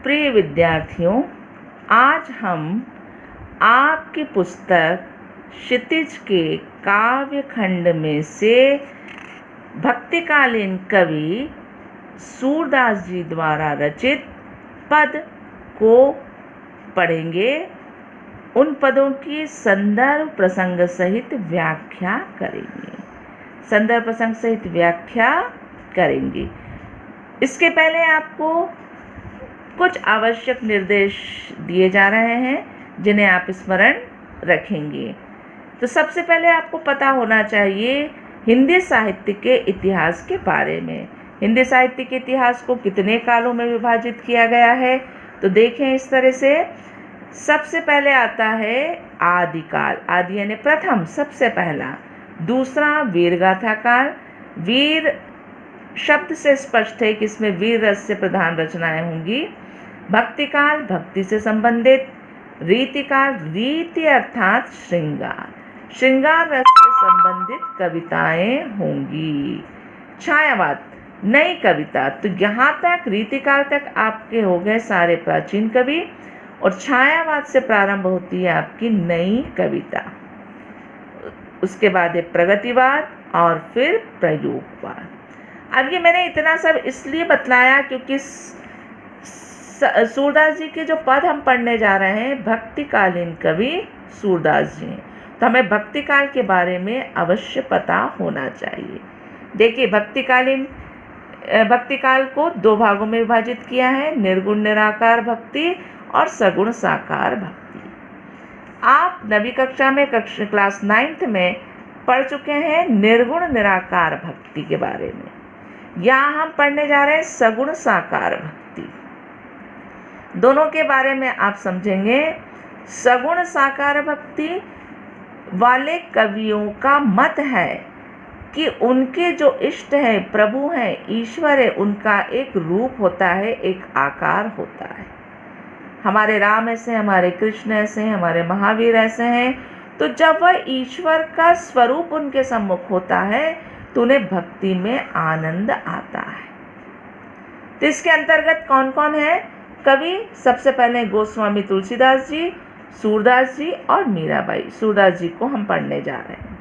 प्रिय विद्यार्थियों, आज हम आपकी पुस्तक क्षितिज के काव्य खंड में से भक्तिकालीन कवि सूरदास जी द्वारा रचित पद को पढ़ेंगे। उन पदों की संदर्भ प्रसंग सहित व्याख्या करेंगे। संदर्भ प्रसंग सहित व्याख्या करेंगे। इसके पहले आपको कुछ आवश्यक निर्देश दिए जा रहे हैं जिन्हें आप स्मरण रखेंगे। तो सबसे पहले आपको पता होना चाहिए हिंदी साहित्य के इतिहास के बारे में। हिंदी साहित्य के इतिहास को कितने कालों में विभाजित किया गया है, तो देखें इस तरह से। सबसे पहले आता है आदिकाल, आदि यानी प्रथम, सबसे पहला। दूसरा वीरगाथा काल। वीर शब्द से स्पष्ट है कि इसमें वीर रस से प्रधान रचनाएं होंगी। भक्तिकाल, भक्ति से संबंधित। रीतिकाल, रीति अर्थात श्रृंगार, श्रृंगार रस से संबंधित कविताएं होंगी। छायावाद, नई कविता। तो यहाँ तक रीतिकाल तक आपके हो गए सारे प्राचीन कवि, और छायावाद से प्रारंभ होती है आपकी नई कविता। उसके बाद है प्रगतिवाद और फिर प्रयोगवाद। अब ये मैंने इतना सब इसलिए बतलाया क्योंकि सूरदास जी के जो पद हम पढ़ने जा रहे हैं भक्तिकालीन कवि सूरदास जी हैं, तो हमें भक्तिकाल के बारे में अवश्य पता होना चाहिए। देखिए, भक्तिकाल को दो भागों में विभाजित किया है, निर्गुण निराकार भक्ति और सगुण साकार भक्ति। आप नवी कक्षा में क्लास 9th में पढ़ चुके हैं निर्गुण निराकार भक्ति के बारे में। यहाँ हम पढ़ने जा रहे हैं सगुण साकार भक्ति। दोनों के बारे में आप समझेंगे। सगुण साकार भक्ति वाले कवियों का मत है कि उनके जो इष्ट है, प्रभु हैं, ईश्वर है, उनका एक रूप होता है, एक आकार होता है। हमारे राम ऐसे, हमारे कृष्ण ऐसे, हमारे महावीर ऐसे हैं। तो जब वह ईश्वर का स्वरूप उनके सम्मुख होता है तो उन्हें भक्ति में आनंद आता है। तो इसके अंतर्गत कौन कौन है कवि? सबसे पहले गोस्वामी तुलसीदास जी, सूरदास जी और मीराबाई। सूरदास जी को हम पढ़ने जा रहे हैं।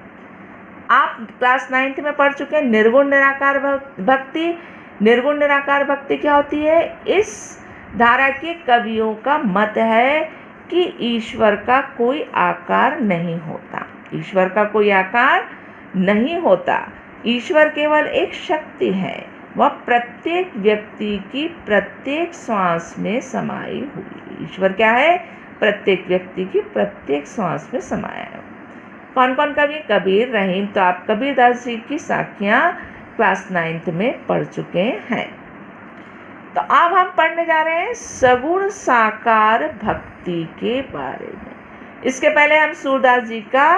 आप क्लास 9th में पढ़ चुके हैं निर्गुण निराकार भक्ति। निर्गुण निराकार भक्ति क्या होती है? इस धारा के कवियों का मत है कि ईश्वर का कोई आकार नहीं होता। ईश्वर का कोई आकार नहीं होता। ईश्वर केवल एक शक्ति है, वह प्रत्येक व्यक्ति की प्रत्येक श्वास में समाई हुई। ईश्वर क्या है? प्रत्येक व्यक्ति की प्रत्येक श्वास में समाया है। कौन कौन कवि? कबीर, रहीम। तो आप कबीरदास जी की साखियाँ क्लास 9th में पढ़ चुके हैं। तो अब हम पढ़ने जा रहे हैं सगुण साकार भक्ति के बारे में। इसके पहले हम सूरदास जी का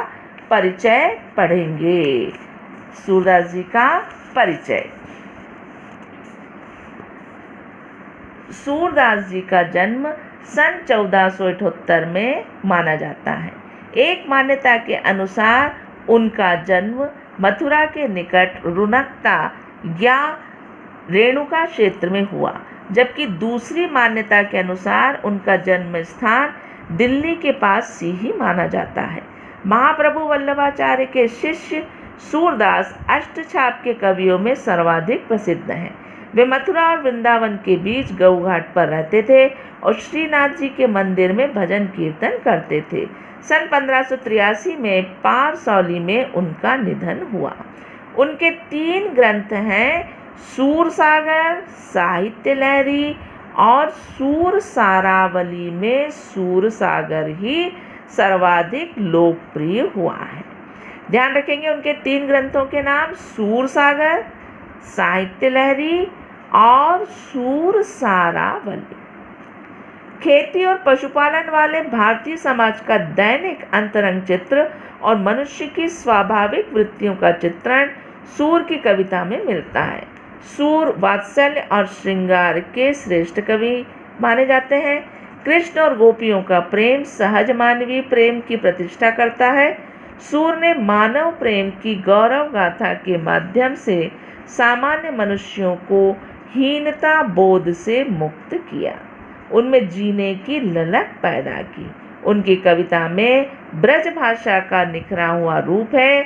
परिचय पढ़ेंगे। सूरदास जी का परिचय। सूरदास जी का जन्म सन 1478 में माना जाता है। एक मान्यता के अनुसार उनका जन्म मथुरा के निकट रुनकता या रेणुका क्षेत्र में हुआ, जबकि दूसरी मान्यता के अनुसार उनका जन्म स्थान दिल्ली के पास सीही माना जाता है। महाप्रभु वल्लभाचार्य के शिष्य सूरदास अष्टछाप के कवियों में सर्वाधिक प्रसिद्ध हैं। वे मथुरा और वृंदावन के बीच गऊ घाट पर रहते थे और श्रीनाथ जी के मंदिर में भजन कीर्तन करते थे। सन 1583 में पारसौली में उनका निधन हुआ। उनके 3 ग्रंथ हैं, सूरसागर, साहित्य लहरी और सूरसारावली में सूरसागर ही सर्वाधिक लोकप्रिय हुआ है। ध्यान रखेंगे उनके 3 ग्रंथों के नाम, सूरसागर, साहित्य लहरी और सूरसारावली। खेती और पशुपालन वाले भारतीय समाज का दैनिक अंतरंग चित्र और मनुष्य की स्वाभाविक वृत्तियों का चित्रण सूर की कविता में मिलता है। सूर वात्सल्य और श्रृंगार के श्रेष्ठ कवि माने जाते हैं। कृष्ण और गोपियों का प्रेम सहज मानवीय प्रेम की प्रतिष्ठा करता है। सूर ने मानव प्रेम की गौरव गाथा के माध्यम से सामान्य मनुष्यों को हीनता बोध से मुक्त किया। उनमें जीने की ललक पैदा की। उनकी कविता में ब्रज भाषा का निखरा हुआ रूप है।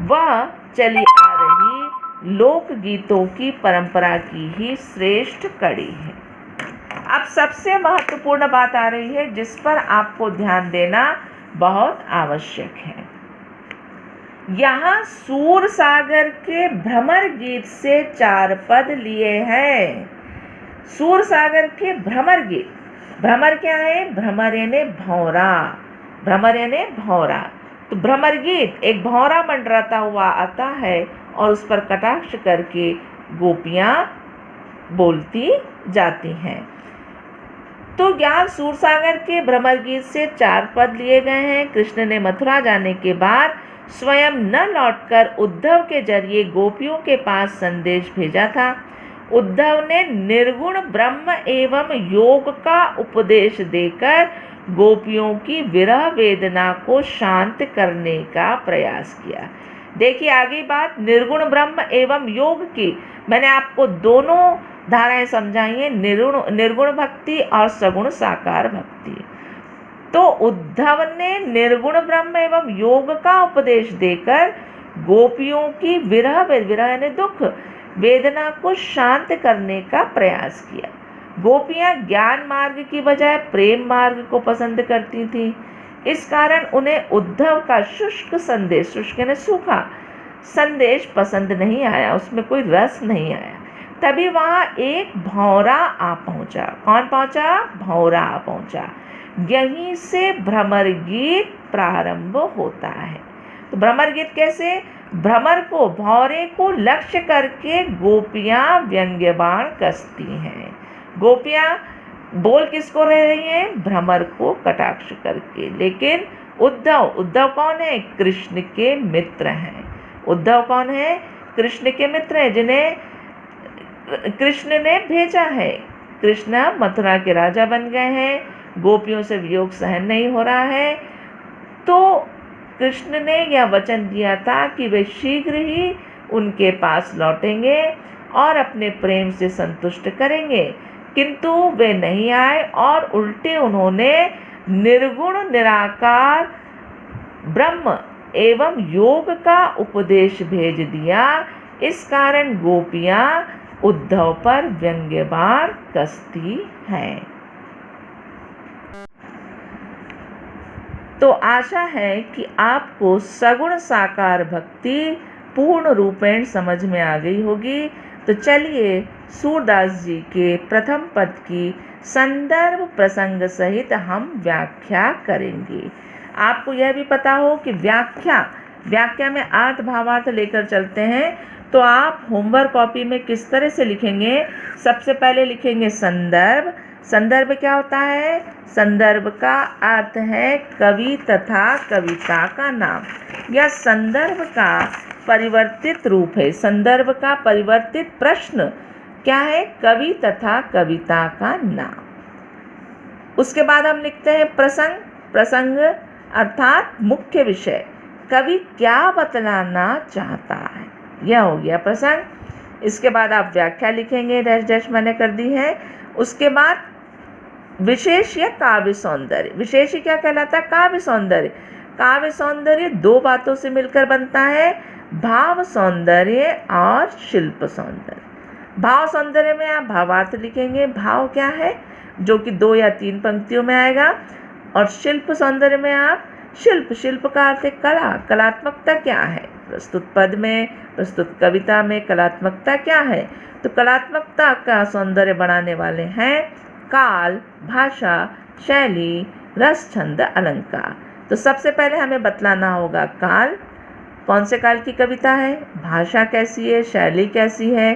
वह चली आ रही लोकगीतों की परंपरा की ही श्रेष्ठ कड़ी है। अब सबसे महत्वपूर्ण बात आ रही है जिस पर आपको ध्यान देना बहुत आवश्यक है। यहाँ सूरसागर के भ्रमर गीत से 4 पद लिए हैं। सूरसागर के भ्रमर गीत, भ्रमर क्या है? भ्रमर यानी भौरा, भ्रमर यानी भौरा। तो भ्रमर गीत एक भौरा मंडराता हुआ आता है और उस पर कटाक्ष करके गोपियाँ बोलती जाती हैं। तो यहाँ सूरसागर के भ्रमर गीत से 4 पद लिए गए हैं। कृष्ण ने मथुरा जाने के बाद स्वयं न लौटकर उद्धव के जरिए गोपियों के पास संदेश भेजा था। उद्धव ने निर्गुण ब्रह्म एवं योग का उपदेश देकर गोपियों की विरह वेदना को शांत करने का प्रयास किया। देखिए आगे बात निर्गुण ब्रह्म एवं योग की। मैंने आपको दोनों धाराएं समझाई हैं, निर्गुण भक्ति और सगुण साकार भक्ति। तो उद्धव ने निर्गुण ब्रह्म एवं योग का उपदेश देकर गोपियों की विरह यानी दुख वेदना को शांत करने का प्रयास किया। गोपियां ज्ञान मार्ग की बजाय प्रेम मार्ग को पसंद करती थीं। इस कारण उन्हें उद्धव का शुष्क संदेश, शुष्क यानी सूखा संदेश पसंद नहीं आया, उसमें कोई रस नहीं आया। तभी वहाँ एक भौरा आ पहुँचा। कौन पहुँचा? भौरा आ पहुँचा। यहीं से भ्रमर गीत प्रारंभ होता है। तो भ्रमर गीत कैसे? भ्रमर को, भौरे को लक्ष्य करके गोपियाँ व्यंग्य बाण कसती हैं। गोपियाँ बोल किसको रह रही हैं? भ्रमर को कटाक्ष करके। लेकिन उद्धव कौन है? कृष्ण के मित्र हैं। उद्धव कौन है? कृष्ण के मित्र हैं, जिन्हें कृष्ण ने भेजा है। कृष्ण मथुरा के राजा बन गए हैं, गोपियों से वियोग सहन नहीं हो रहा है। तो कृष्ण ने यह वचन दिया था कि वे शीघ्र ही उनके पास लौटेंगे और अपने प्रेम से संतुष्ट करेंगे, किंतु वे नहीं आए और उल्टे उन्होंने निर्गुण निराकार ब्रह्म एवं योग का उपदेश भेज दिया। इस कारण गोपियाँ उद्धव पर व्यंग्य बाण कसती हैं। तो आशा है कि आपको सगुण साकार भक्ति पूर्ण रूपेण समझ में आ गई होगी। तो चलिए सूरदास जी के प्रथम पद की संदर्भ प्रसंग सहित हम व्याख्या करेंगे। आपको यह भी पता हो कि व्याख्या में अर्थ भावार्थ लेकर चलते हैं। तो आप होमवर्क कॉपी में किस तरह से लिखेंगे? सबसे पहले लिखेंगे संदर्भ। संदर्भ क्या होता है? संदर्भ का अर्थ है कवि तथा कविता का नाम। यह संदर्भ का परिवर्तित रूप है। संदर्भ का परिवर्तित प्रश्न क्या है? कवि तथा कविता का नाम। उसके बाद हम लिखते हैं प्रसंग अर्थात मुख्य विषय, कवि क्या बतलाना चाहता है, यह हो गया प्रसंग। इसके बाद आप व्याख्या लिखेंगे, डैश डैश मैंने कर दी है। उसके बाद विशेष या काव्य सौंदर्य। विशेष क्या कहलाता है? काव्य सौंदर्य। काव्य सौंदर्य 2 बातों से मिलकर बनता है, भाव सौंदर्य और शिल्प सौंदर्य। भाव सौंदर्य में आप भावार्थ लिखेंगे, भाव क्या है, जो कि 2 या 3 पंक्तियों में आएगा। और शिल्प सौंदर्य में आप शिल्प का अर्थ है कला, कलात्मकता क्या है। प्रस्तुत पद में, प्रस्तुत कविता में कलात्मकता क्या है? तो कलात्मकता का सौंदर्य बढ़ाने वाले हैं काल, भाषा, शैली, रस, छंद, अलंकार। तो सबसे पहले हमें बतलाना होगा काल, कौन से काल की कविता है, भाषा कैसी है, शैली कैसी है,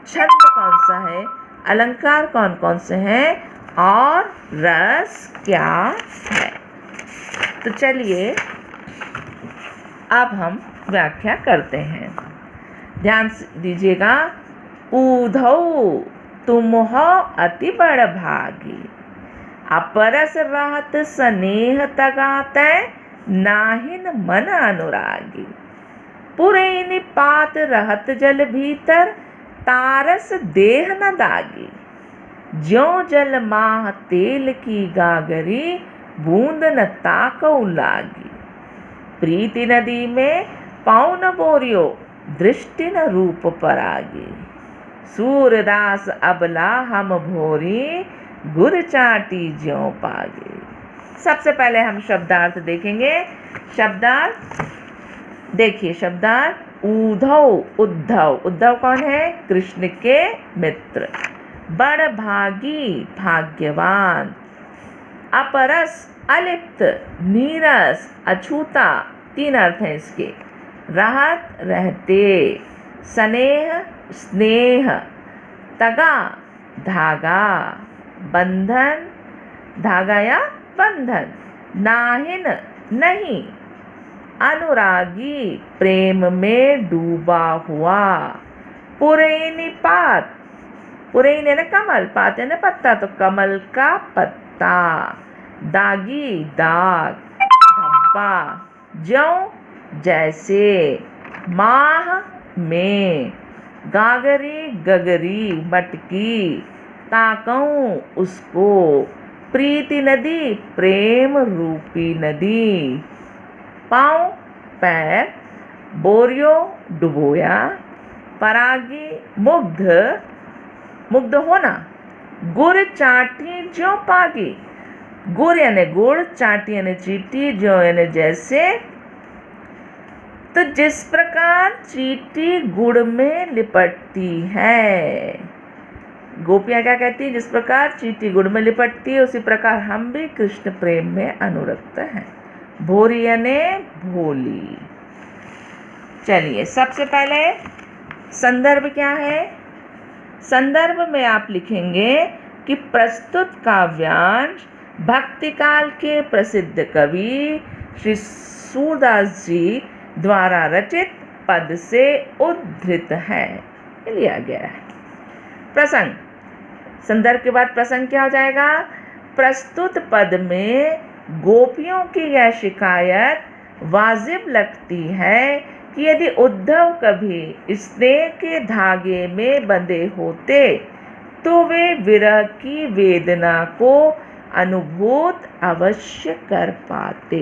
छंद कौन सा है, अलंकार कौन कौन से हैं और रस क्या है। तो चलिए अब हम व्याख्या करते हैं। ध्यान दीजिएगा। ऊधौ तुम हो अति बड़ भागी, अपरस रहत स्नेह तगाते, नाहिन मन अनुरागी। पुरे निपात रहत जल भीतर, तारस देह न दागी। ज्यों जल माह तेल की गागरी, बूंद न ताकऊ लागी। प्रीति नदी में पाँव न बोरियो, दृष्टि न रूप परागी। सूरदास अबला हम भोरी, गुर चाटी ज्यों पागे। सबसे पहले हम शब्दार्थ देखेंगे। शब्दार्थ देखिए, शब्दार्थ उद्धव। उद्धव, उद्धव कौन है? कृष्ण के मित्र। बड़ भागी, भाग्यवान। अपरस, अलिप्त, नीरस, अछूता, 3 अर्थ हैं इसके। रहत, रहते। स्नेह, स्नेह। तगा, धागा। बंधन, धागा या बंधन। नाहिन, नहीं। अनुरागी, प्रेम में डूबा हुआ। पुरैनी पात, पुरैनी न कमल, पात न पत्ता, तो कमल का पत्ता। दागी, दाग। धब्बा, ज्यों, जैसे। माह, में। गागरी, गगरी, मटकी। ताकऊं, उसको। प्रीति नदी, प्रेम रूपी नदी। पाँव, पैर। बोरियो, डुबोया। परागी, मुग्ध, मुग्ध होना। गुर चाटी ज्यों पागी। गुर यानी गुड़, चाटी यानी चींटी, ज्यों यानी जैसे। तो जिस प्रकार चींटी गुड़ में लिपटती है, गोपियाँ क्या कहती हैं? जिस प्रकार चींटी गुड़ में लिपटती है, उसी प्रकार हम भी कृष्ण प्रेम में अनुरक्त हैं। भोरी यानी भोली। चलिए, सबसे पहले संदर्भ क्या है? संदर्भ में आप लिखेंगे कि प्रस्तुत काव्यांश भक्ति काल के प्रसिद्ध कवि श्री सूरदास जी द्वारा रचित पद से उद्धृत है, लिया गया है। प्रसंग, संदर्भ के बाद प्रसंग क्या हो जाएगा? प्रस्तुत पद में गोपियों की यह शिकायत वाजिब लगती है कि यदि उद्धव कभी स्नेह के धागे में बंधे होते तो वे विरह की वेदना को अनुभूत अवश्य कर पाते।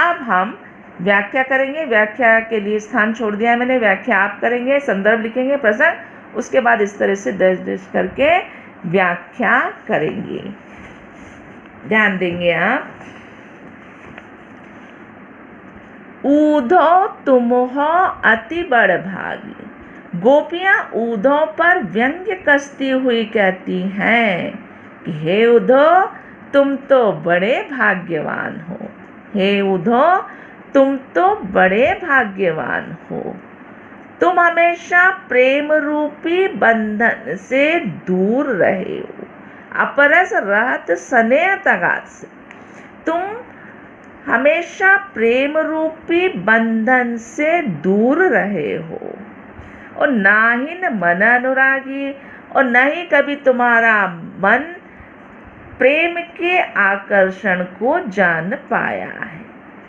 अब हम व्याख्या करेंगे। व्याख्या के लिए स्थान छोड़ दिया है मैंने। व्याख्या आप करेंगे, संदर्भ लिखेंगे, प्रसंग, उसके बाद इस तरह से दर्ज करके व्याख्या करेंगे। ध्यान देंगे आप। ऊधो तुमहो अति बड़ भागी। गोपियां ऊधो पर व्यंग्य कसती हुई कहती हैं कि हे उद्धो, तुम तो बड़े भाग्यवान हो। हे उद्धो, तुम तो बड़े भाग्यवान हो। तुम हमेशा प्रेम रूपी बंधन से दूर रहे हो। अपरस रहत स्नेह तगात से। तुम हमेशा प्रेम रूपी बंधन से दूर रहे हो। और ना ही न मन अनुरागी, और न ही कभी तुम्हारा मन प्रेम के आकर्षण को जान पाया है।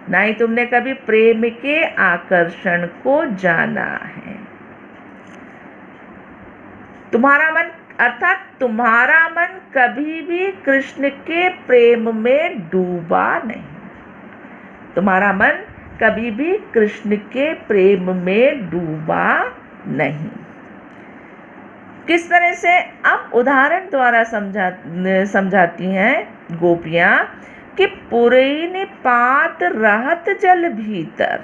ना ही तुमने कभी प्रेम के आकर्षण को जाना है। तुम्हारा मन, अर्थात तुम्हारा मन कभी भी कृष्ण के प्रेम में डूबा नहीं। तुम्हारा मन कभी भी कृष्ण के प्रेम में डूबा नहीं। किस तरह से? अब उदाहरण द्वारा समझाती हैं गोपियां कि पुरैनी पात रहत जल भीतर,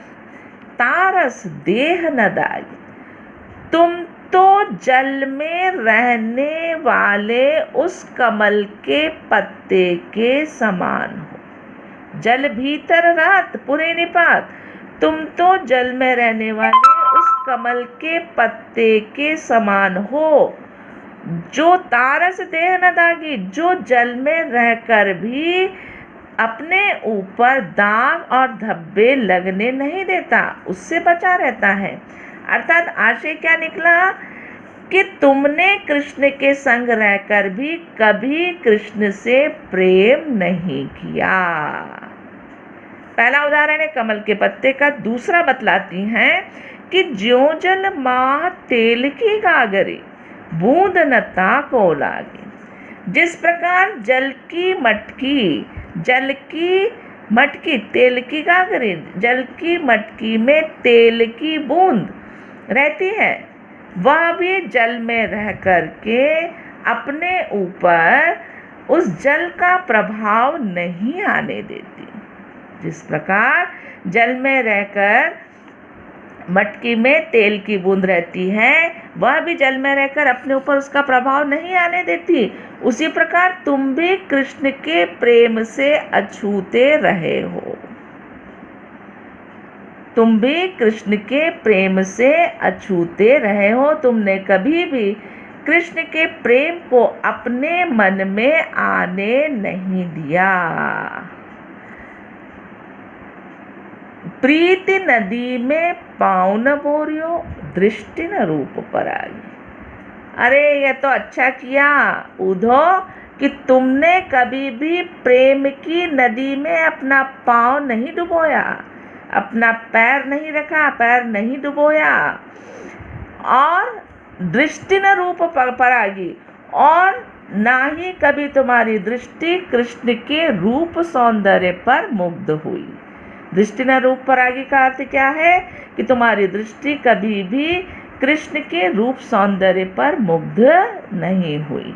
तारस देह न दागी। तुम तो जल में रहने वाले उस कमल के पत्ते के समान हो। जल भीतर रहत पुरैनी पात, तुम तो जल में रहने वाले उस कमल के पत्ते के समान हो, जो तारस देह न दागी, जो जल में रहकर भी अपने ऊपर दाग और धब्बे लगने नहीं देता, उससे बचा रहता है। अर्थात आशय क्या निकला कि तुमने कृष्ण के संग रहकर भी कभी कृष्ण से प्रेम नहीं किया। पहला उदाहरण है कमल के पत्ते का। दूसरा बतलाती हैं कि ज्यों जल माह तेल की गागरी, बूंद न ताको लागे। जिस प्रकार जल की मटकी तेल की गागरी, जल की मटकी में तेल की बूंद रहती है, वह भी जल में रह कर के अपने ऊपर उस जल का प्रभाव नहीं आने देती। जिस प्रकार जल में रहकर मटकी में तेल की बूंद रहती है, वह भी जल में रहकर अपने ऊपर उसका प्रभाव नहीं आने देती, उसी प्रकार तुम भी कृष्ण के प्रेम से अछूते रहे हो। तुम भी कृष्ण के प्रेम से अछूते रहे हो। तुमने कभी भी कृष्ण के प्रेम को अपने मन में आने नहीं दिया। प्रीति नदी में पाँव न बोरियो, दृष्टि न रूप परागी। अरे ये तो अच्छा किया उद्धव कि तुमने कभी भी प्रेम की नदी में अपना पाँव नहीं डुबोया, अपना पैर नहीं रखा, पैर नहीं डुबोया, और दृष्टि न रूप परागी, और ना ही कभी तुम्हारी दृष्टि कृष्ण के रूप सौंदर्य पर मुग्ध हुई। दृष्टि न रूप परागी का अर्थ क्या है कि तुम्हारी दृष्टि कभी भी कृष्ण के रूप सौंदर्य पर मुग्ध नहीं हुई।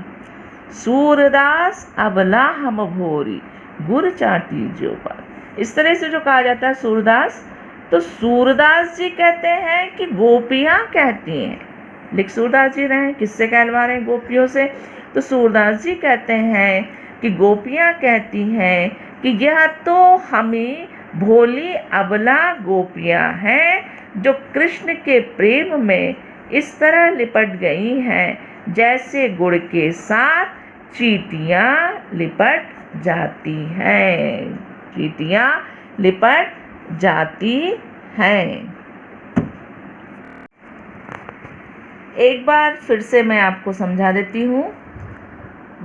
सूरदास अबला हम भोरी, गुर चाटी जो पर। इस तरह से जो कहा जाता है सूरदास, तो सूरदास जी कहते हैं कि गोपियाँ कहती हैं, लिख सूरदास जी रहे हैं, किससे कहलवा रहे हैं? गोपियों से। तो सूरदास जी कहते हैं कि गोपियाँ कहती हैं कि यह तो हमें भोली अबला गोपियाँ हैं जो कृष्ण के प्रेम में इस तरह लिपट गई हैं जैसे गुड़ के साथ चींटियाँ लिपट जाती हैं। चींटियाँ लिपट जाती हैं। एक बार फिर से मैं आपको समझा देती हूँ।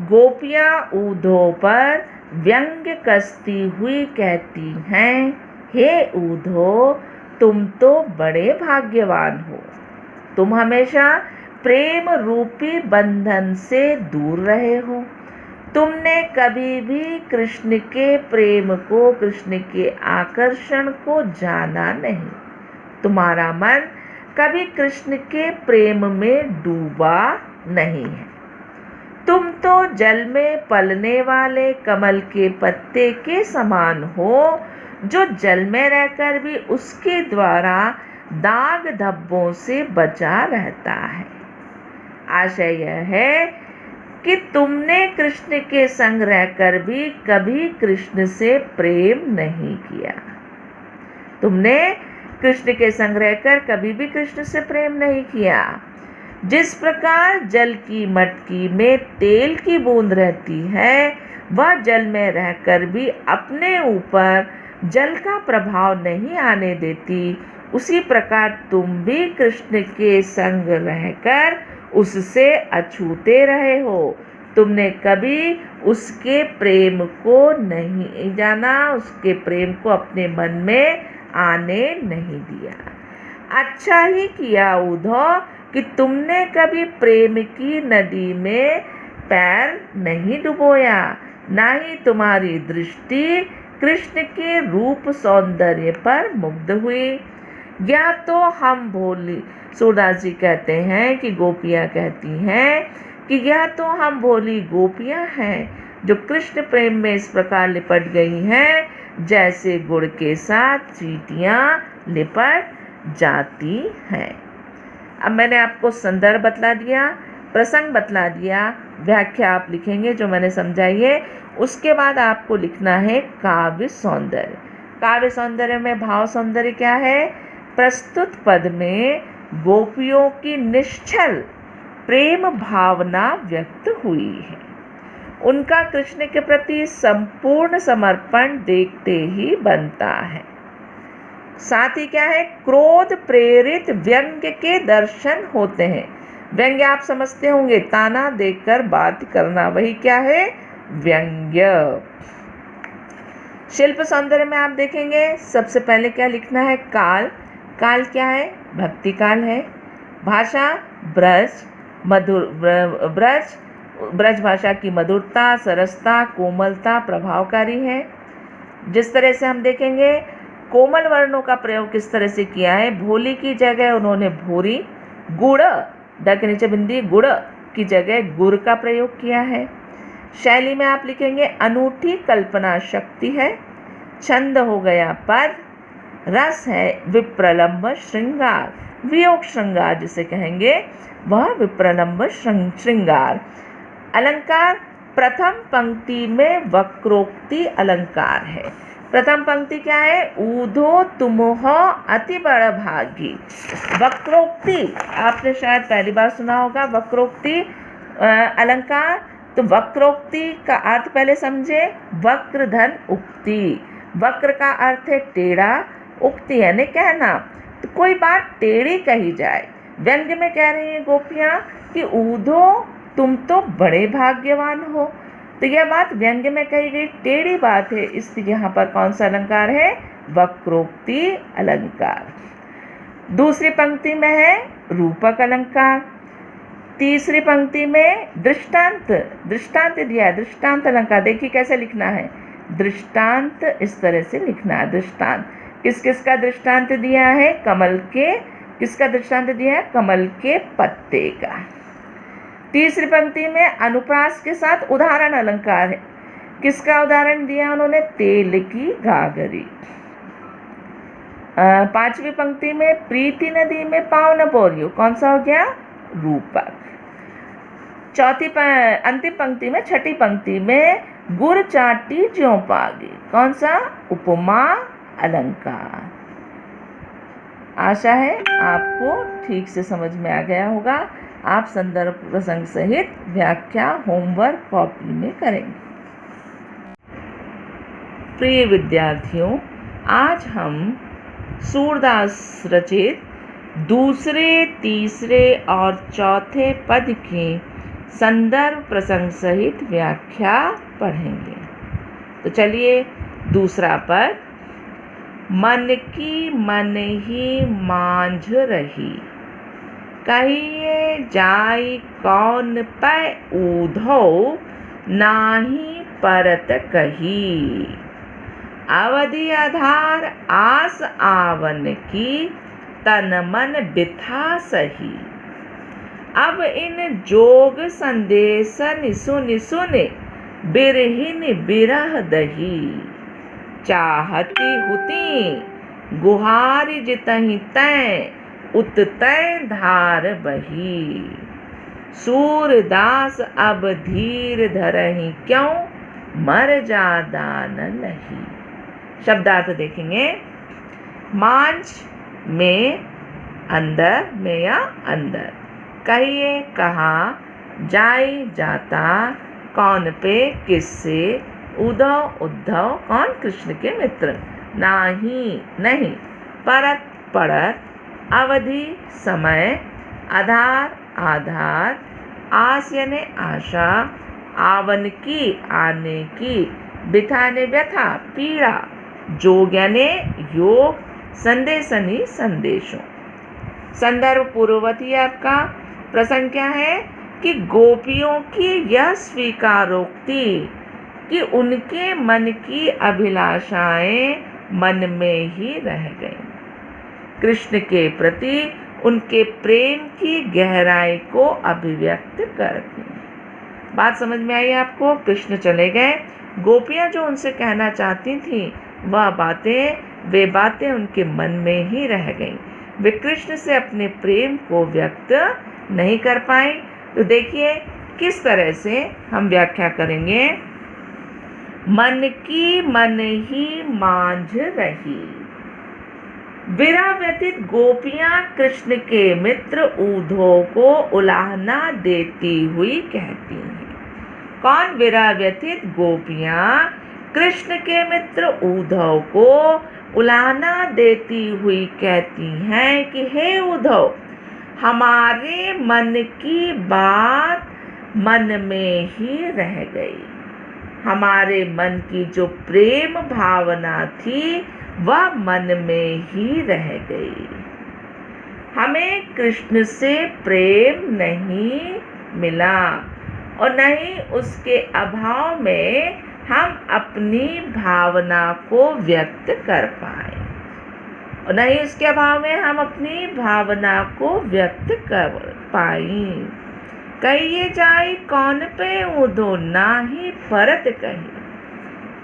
गोपियाँ उद्धव पर व्यंग्य कसती हुई कहती हैं, हे उद्धव, तुम तो बड़े भाग्यवान हो। तुम हमेशा प्रेम रूपी बंधन से दूर रहे हो। तुमने कभी भी कृष्ण के प्रेम को, कृष्ण के आकर्षण को जाना नहीं। तुम्हारा मन कभी कृष्ण के प्रेम में डूबा नहीं है। तुम तो जल में पलने वाले कमल के पत्ते के समान हो, जो जल में रहकर भी उसके द्वारा दाग धब्बों से बचा रहता है। आशय यह है कि तुमने कृष्ण के संग रहकर भी कभी कृष्ण से प्रेम नहीं किया। तुमने कृष्ण के संग रहकर कभी भी कृष्ण से प्रेम नहीं किया। जिस प्रकार जल की मटकी में तेल की बूंद रहती है, वह जल में रहकर भी अपने ऊपर जल का प्रभाव नहीं आने देती, उसी प्रकार तुम भी कृष्ण के संग रहकर उससे अछूते रहे हो। तुमने कभी उसके प्रेम को नहीं जाना, उसके प्रेम को अपने मन में आने नहीं दिया। अच्छा ही किया उद्धव कि तुमने कभी प्रेम की नदी में पैर नहीं डुबोया, ना ही तुम्हारी दृष्टि कृष्ण के रूप सौंदर्य पर मुग्ध हुई। या तो हम भोली, सूरदास जी कहते हैं कि गोपियाँ कहती हैं कि यह तो हम भोली गोपियाँ हैं जो कृष्ण प्रेम में इस प्रकार लिपट गई हैं जैसे गुड़ के साथ चींटियाँ लिपट जाती हैं। अब मैंने आपको संदर्भ बतला दिया, प्रसंग बतला दिया, व्याख्या आप लिखेंगे जो मैंने समझाई है। उसके बाद आपको लिखना है काव्य सौंदर्य। काव्य सौंदर्य में भाव सौंदर्य क्या है? प्रस्तुत पद में गोपियों की निश्चल प्रेम भावना व्यक्त हुई है। उनका कृष्ण के प्रति संपूर्ण समर्पण देखते ही बनता है। साथ ही क्या है? क्रोध प्रेरित व्यंग्य के दर्शन होते हैं। व्यंग्य आप समझते होंगे, ताना देखकर बात करना, वही क्या है? व्यंग्य। शिल्प सौंदर्य में आप देखेंगे सबसे पहले क्या लिखना है? काल। काल क्या है? भक्ति काल है। भाषा ब्रज, मधुर ब्रज ब्रज भाषा की मधुरता, सरसता, कोमलता प्रभावकारी है। जिस तरह से हम देखेंगे कोमल वर्णों का प्रयोग किस तरह से किया है। भोली की जगह उन्होंने भूरी, गुड़ ड के नीचे बिंदी गुड़ की जगह गुड़ का प्रयोग किया है। शैली में आप लिखेंगे अनूठी कल्पना शक्ति है, छंद हो गया पद, रस है विप्रलंब श्रृंगार, वियोग श्रृंगार जिसे कहेंगे वह विप्रलंब श्रृंगार। अलंकार प्रथम पंक्ति में वक्रोक्ति अलंकार है। प्रथम पंक्ति क्या है? ऊधो तुमह अति बड़ भागी। वक्रोक्ति आपने शायद पहली बार सुना होगा, वक्रोक्ति अलंकार। तो वक्रोक्ति का अर्थ पहले समझे, वक्र धन उक्ति। वक्र का अर्थ है टेढ़ा, उक्ति यानी कहना, तो कोई बात टेढ़ी कही जाए। व्यंग्य में कह रही हैं गोपियाँ कि ऊधो तुम तो बड़े भाग्यवान हो, तो यह बात व्यंग्य में कही गई टेढ़ी बात है, इसलिए यहाँ पर कौन सा अलंकार है? वक्रोक्ति अलंकार। दूसरी पंक्ति में है रूपक अलंकार। तीसरी पंक्ति में दृष्टांत दिया है, दृष्टांत अलंकार। देखिए कैसे लिखना है, दृष्टांत इस तरह से लिखना है। दृष्टांत किस किस का दृष्टांत दिया है? कमल के, किसका दृष्टांत दिया है? कमल के पत्ते का। तीसरी पंक्ति में अनुप्रास के साथ उदाहरण अलंकार है। किसका उदाहरण दिया उन्होंने? तेल की गागरी। पांचवी पंक्ति में प्रीति नदी में पाँव न पोरियो, कौन सा हो गया? रूपक। अंतिम पंक्ति में छठी पंक्ति में गुड़ चाटी ज्यों पागी, कौन सा? उपमा अलंकार। आशा है आपको ठीक से समझ में आ गया होगा। आप संदर्भ प्रसंग सहित व्याख्या होमवर्क कॉपी में करेंगे। प्रिय विद्यार्थियों, आज हम सूरदास रचित दूसरे, तीसरे और चौथे पद के संदर्भ प्रसंग सहित व्याख्या पढ़ेंगे। तो चलिए, दूसरा पद, मन की मन ही मांझ रही, कहिए जाई कौन पै ऊधो, नाही परत कही, अवधि आधार आस आवन की, तन मन बिथा सही, अब इन जोग संदेशन सुन सुन, बिरहिन बिरह दही, चाहती हुती गुहार जितहि तै, उततै धार बही, सूरदास अब धीर धरहि क्यों, मर जादा न लही। शब्दार्थ देखेंगे। मांझ में अंदर में या अंदर, कहिए कहा, जाई जाता, कौन पे किससे, उद्धव उद्धव कौन? कृष्ण के मित्र, नाही नहीं, परत पड़त, अवधि समय, आधार आधार, आस यानी आशा, आवन की आने की, बिथा ने व्यथा पीड़ा, जोग यानी योग, संदेशनी संदेशों। संदर्भ पूर्ववती आपका प्रसंग क्या है कि गोपियों की यह स्वीकारोक्ति कि उनके मन की अभिलाषाएं मन में ही रह गईं, कृष्ण के प्रति उनके प्रेम की गहराई को अभिव्यक्त करती हैं। बात समझ में आई आपको? कृष्ण चले गए, गोपियां जो उनसे कहना चाहती थीं वे बातें उनके मन में ही रह गईं। वे कृष्ण से अपने प्रेम को व्यक्त नहीं कर पाए। तो देखिए किस तरह से हम व्याख्या करेंगे। मन की मन ही मांझ रही, विरह व्यथित गोपियां कृष्ण के मित्र ऊधव को उलाहना देती हुई कहती हैं। कौन? विरह व्यथित गोपियां कृष्ण के मित्र ऊधव को उलाहना देती हुई कहती हैं कि हे उद्धव, हमारे मन की बात मन में ही रह गई, हमारे मन की जो प्रेम भावना थी वह मन में ही रह गई। हमें कृष्ण से प्रेम नहीं मिला और न ही उसके अभाव में हम अपनी भावना को व्यक्त कर पाए और न ही उसके अभाव में हम अपनी भावना को व्यक्त कर पाई। कहिए जाई कौन पे ऊधो, ना ही परत कही।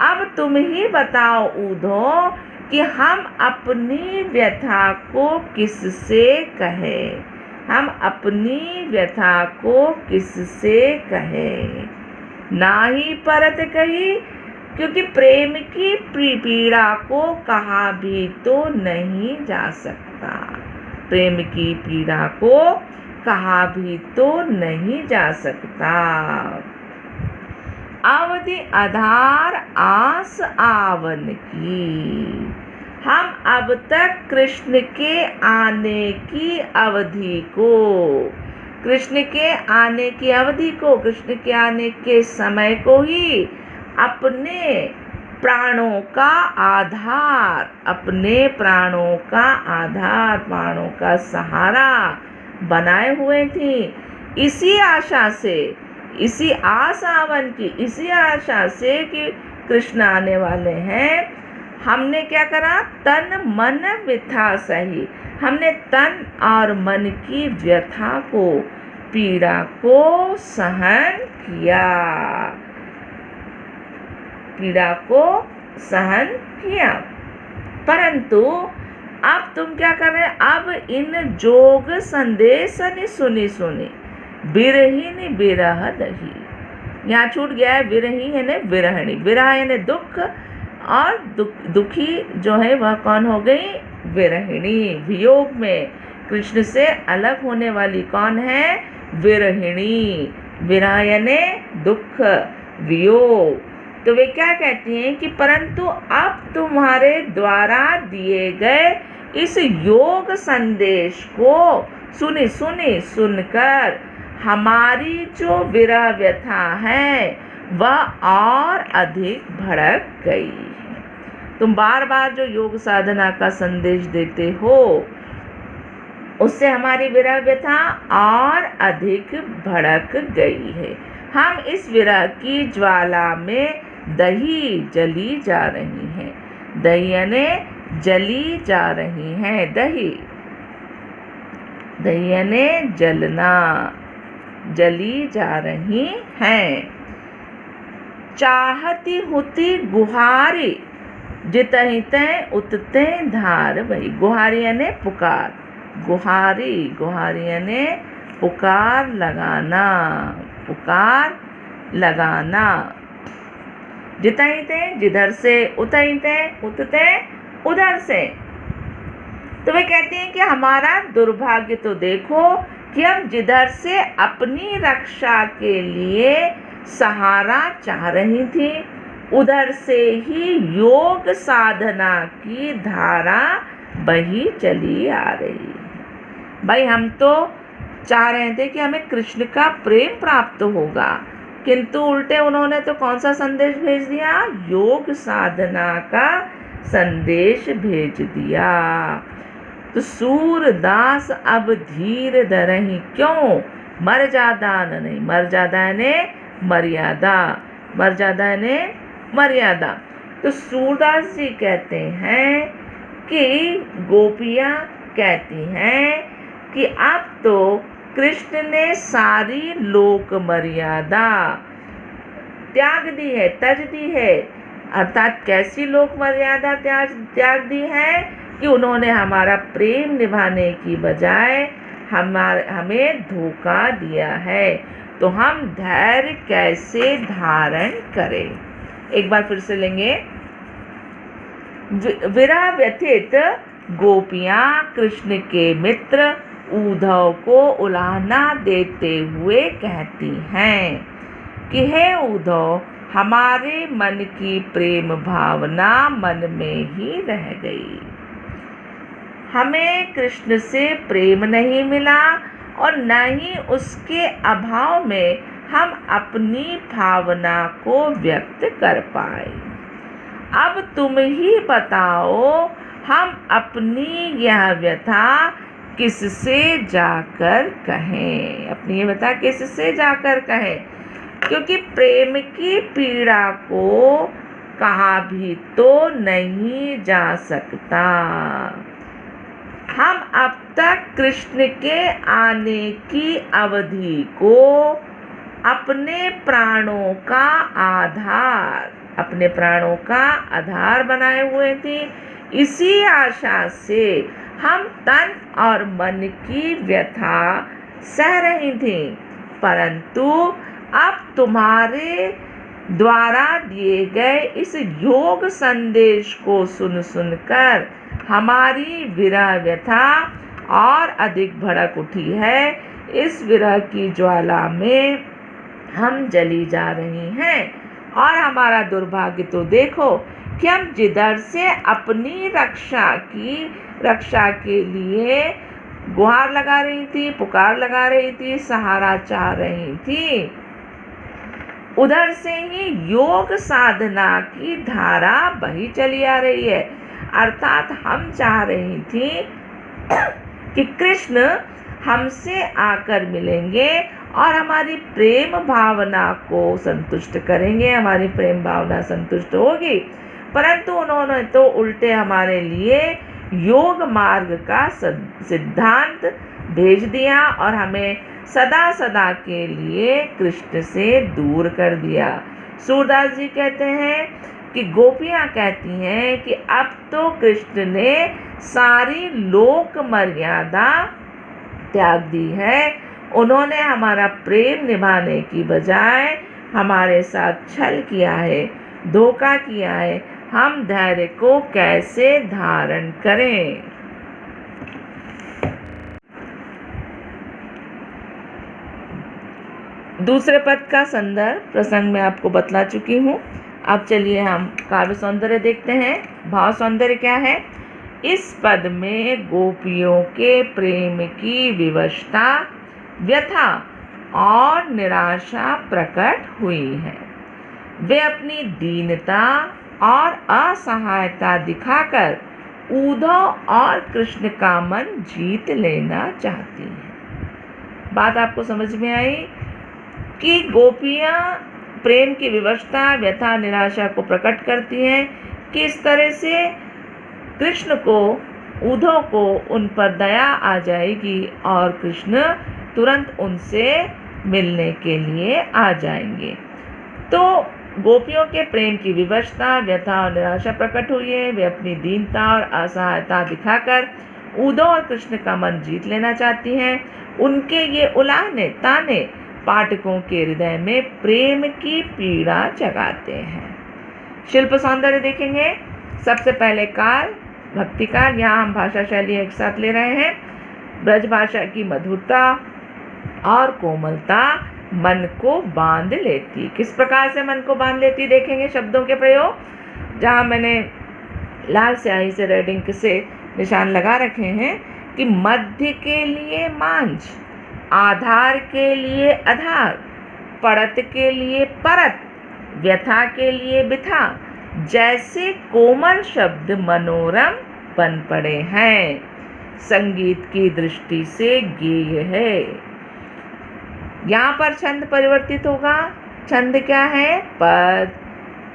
अब तुम ही बताओ ऊधो कि हम अपनी व्यथा को किससे कहें, हम अपनी व्यथा को किससे कहें। ना ही परत कही, क्योंकि प्रेम की पीड़ा को कहा भी तो नहीं जा सकता। प्रेम की पीड़ा को कहा भी तो नहीं जा सकता। अवधि आधार आस आवन की, हम अब तक कृष्ण के आने की अवधि को, कृष्ण के आने की अवधि को, कृष्ण के आने के समय को ही अपने प्राणों का आधार, अपने प्राणों का आधार, प्राणों का सहारा बनाए हुए थी। इसी आशा से, इसी आस आवन की, इसी आशा से कि कृष्ण आने वाले हैं, हमने क्या करा, तन मन व्यथा सही। हमने तन और मन की व्यथा को, पीड़ा को सहन किया, पीड़ा को सहन किया। परंतु अब तुम क्या कर रहे हैं, अब इन जोग संदेश सुनी बिरहीन बिरह दही। यहाँ छूट गया है विरही यानी विरहणी। विरह यानी दुख और दुखी जो है वह कौन हो गई, विरहिणी। वियोग में कृष्ण से अलग होने वाली कौन है, विरहिणी। विरह यानी दुख, वियोग। तो वे क्या कहती हैं कि परंतु अब तुम्हारे द्वारा दिए गए इस योग संदेश को सुनकर हमारी जो विरह व्यथा है वह और अधिक भड़क गई। तुम बार बार जो योग साधना का संदेश देते हो उससे हमारी विरह व्यथा और अधिक भड़क गई है। हम इस विरह की ज्वाला में दही जली जा रही हैं। दही यानी जली जा रही हैं। दही यानी जलना, जली जा रही हैं। चाहती हुती गुहारी, जितहि तय उतते धार भई। गुहारी यानी पुकार, गुहारी, गुहारी यानी पुकार लगाना, पुकार लगाना। जितहि तय जिधर से, उतहि तय उतते उधर से। तो वे कहते हैं कि हमारा दुर्भाग्य तो देखो कि हम जिधर से अपनी रक्षा के लिए सहारा चाह रही थी उधर से ही योग साधना की धारा बही चली आ रही है। भाई हम तो चाह रहे थे कि हमें कृष्ण का प्रेम प्राप्त होगा, किंतु उल्टे उन्होंने तो कौन सा संदेश भेज दिया, योग साधना का संदेश भेज दिया। तो सूरदास अब धीर धरहि क्यों, मर्यादा नहीं, मर्यादा ने मर्यादा, मर्यादा ने मर्यादा। तो सूरदास जी कहते हैं कि गोपियाँ कहती हैं कि अब तो कृष्ण ने सारी लोक मर्यादा त्याग दी है, तज दी है। अर्थात कैसी लोक मर्यादा त्याग दी है कि उन्होंने हमारा प्रेम निभाने की बजाय हमें धोखा दिया है। तो हम धैर्य कैसे धारण करें। एक बार फिर से लेंगे। विरह व्यथित गोपियाँ कृष्ण के मित्र उद्धव को उलाहना देते हुए कहती हैं कि हे उद्धव, हमारे मन की प्रेम भावना मन में ही रह गई। हमें कृष्ण से प्रेम नहीं मिला और न ही उसके अभाव में हम अपनी भावना को व्यक्त कर पाए। अब तुम ही बताओ हम अपनी यह व्यथा किससे जाकर कहें। अपनी ये बता, किससे जाकर कहें, क्योंकि प्रेम की पीड़ा को कहा भी तो नहीं जा सकता। हम अब तक कृष्ण के आने की अवधि को अपने प्राणों का आधार बनाए हुए थे। इसी आशा से हम तन और मन की व्यथा सह रही थी, परंतु अब तुम्हारे द्वारा दिए गए इस योग संदेश को सुनकर हमारी विरह व्यथा और अधिक भड़क उठी है। इस विरह की ज्वाला में हम जली जा रही हैं और हमारा दुर्भाग्य तो देखो कि हम जिधर से अपनी रक्षा के लिए गुहार लगा रही थी, पुकार लगा रही थी, सहारा चाह रही थी, उधर से ही योग साधना की धारा बही चली आ रही है। अर्थात हम चाह रही थी कि कृष्ण हमसे आकर मिलेंगे और हमारी प्रेम भावना को संतुष्ट करेंगे, हमारी प्रेम भावना संतुष्ट होगी, परंतु उन्होंने तो उल्टे हमारे लिए योग मार्ग का सिद्धांत भेज दिया और हमें सदा सदा के लिए कृष्ण से दूर कर दिया। सूरदास जी कहते हैं कि गोपियाँ कहती हैं कि अब तो कृष्ण ने सारी लोक मर्यादा त्याग दी है, उन्होंने हमारा प्रेम निभाने की बजाय हमारे साथ छल किया है, धोखा किया है। हम धैर्य को कैसे धारण करें। दूसरे पद का संदर्भ प्रसंग में आपको बतला चुकी हूँ। अब चलिए हम काव्य सौंदर्य देखते हैं। भाव सौंदर्य क्या है? इस पद में गोपियों के प्रेम की विवशता, व्यथा और निराशा प्रकट हुई है। वे अपनी दीनता और असहायता दिखाकर उद्धव और कृष्ण का मन जीत लेना चाहती हैं। बात आपको समझ में आई कि गोपियाँ प्रेम की विवशता, व्यथा, निराशा को प्रकट करती हैं। किस तरह से कृष्ण को, उद्धव को उन पर दया आ जाएगी और कृष्ण तुरंत उनसे मिलने के लिए आ जाएंगे। तो गोपियों के प्रेम की विवशता, व्यथा और निराशा प्रकट हुई है। वे अपनी दीनता और असहायता दिखाकर उद्धव और कृष्ण का मन जीत लेना चाहती हैं। उनके ये उलाहने ताने पाठकों के हृदय में प्रेम की पीड़ा जगाते हैं। शिल्प सौंदर्य देखेंगे। सबसे पहले काल, भक्ति काल। यहाँ हम भाषा शैली एक साथ ले रहे हैं। ब्रज भाषा की मधुरता और कोमलता मन को बांध लेती। किस प्रकार से मन को बांध लेती देखेंगे शब्दों के प्रयोग। जहाँ मैंने लाल स्याही से रेड इंक से निशान लगा रखे हैं कि मध्य के लिए मांझ, आधार के लिए आधार, पड़त के लिए परत, व्यथा के लिए बिथा, जैसे कोमल शब्द मनोरम बन पड़े हैं। संगीत की दृष्टि से गेय है। यहाँ पर छंद परिवर्तित होगा। छंद क्या है? पद।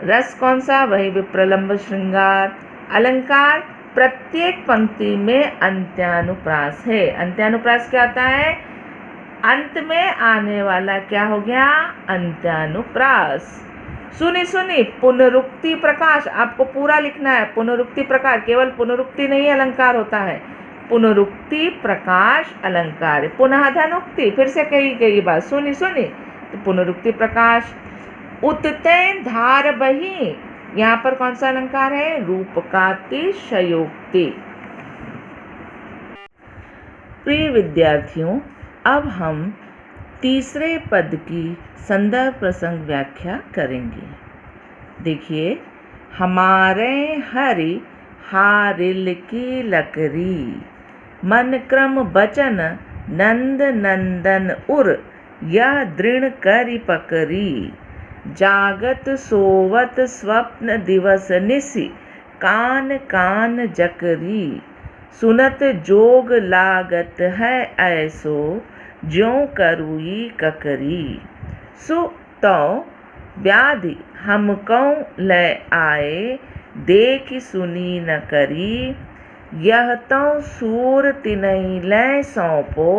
रस कौन सा? वही विप्रलंब श्रृंगार। अलंकार प्रत्येक पंक्ति में अंत्यानुप्रास है। अंत्यानुप्रास क्या होता है? अंत में आने वाला क्या हो गया? अंत्यानुप्रास। सुनी पुनरुक्ति प्रकाश, आपको पूरा लिखना है। पुनरुक्ति प्रकाश, केवल पुनरुक्ति नहीं अलंकार होता है, पुनरुक्ति प्रकाश अलंकार। पुनः धनुक्ति, फिर से कही गई बात। सुनी तो पुनरुक्ति प्रकाश। उतते धार बही, यहाँ पर कौन सा अलंकार है? रूपकातिशयोक्ति। प्रिय विद्यार्थियों, अब हम तीसरे पद की संदर्भ प्रसंग व्याख्या करेंगे। देखिए, हमारे हरि हारिल की लकरी, मन क्रम बचन नंद नंदन उर, यह दृढ़ करि पकरी, जागत सोवत स्वप्न दिवस निसि, कान कान जकरी, सुनत जोग लागत है ऐसो, ज्यों करुई ककरी। सु तो व्याधि हमको ले आए, देखि सुनी न करी। यह तो सूर तिनहि ले सौंपो,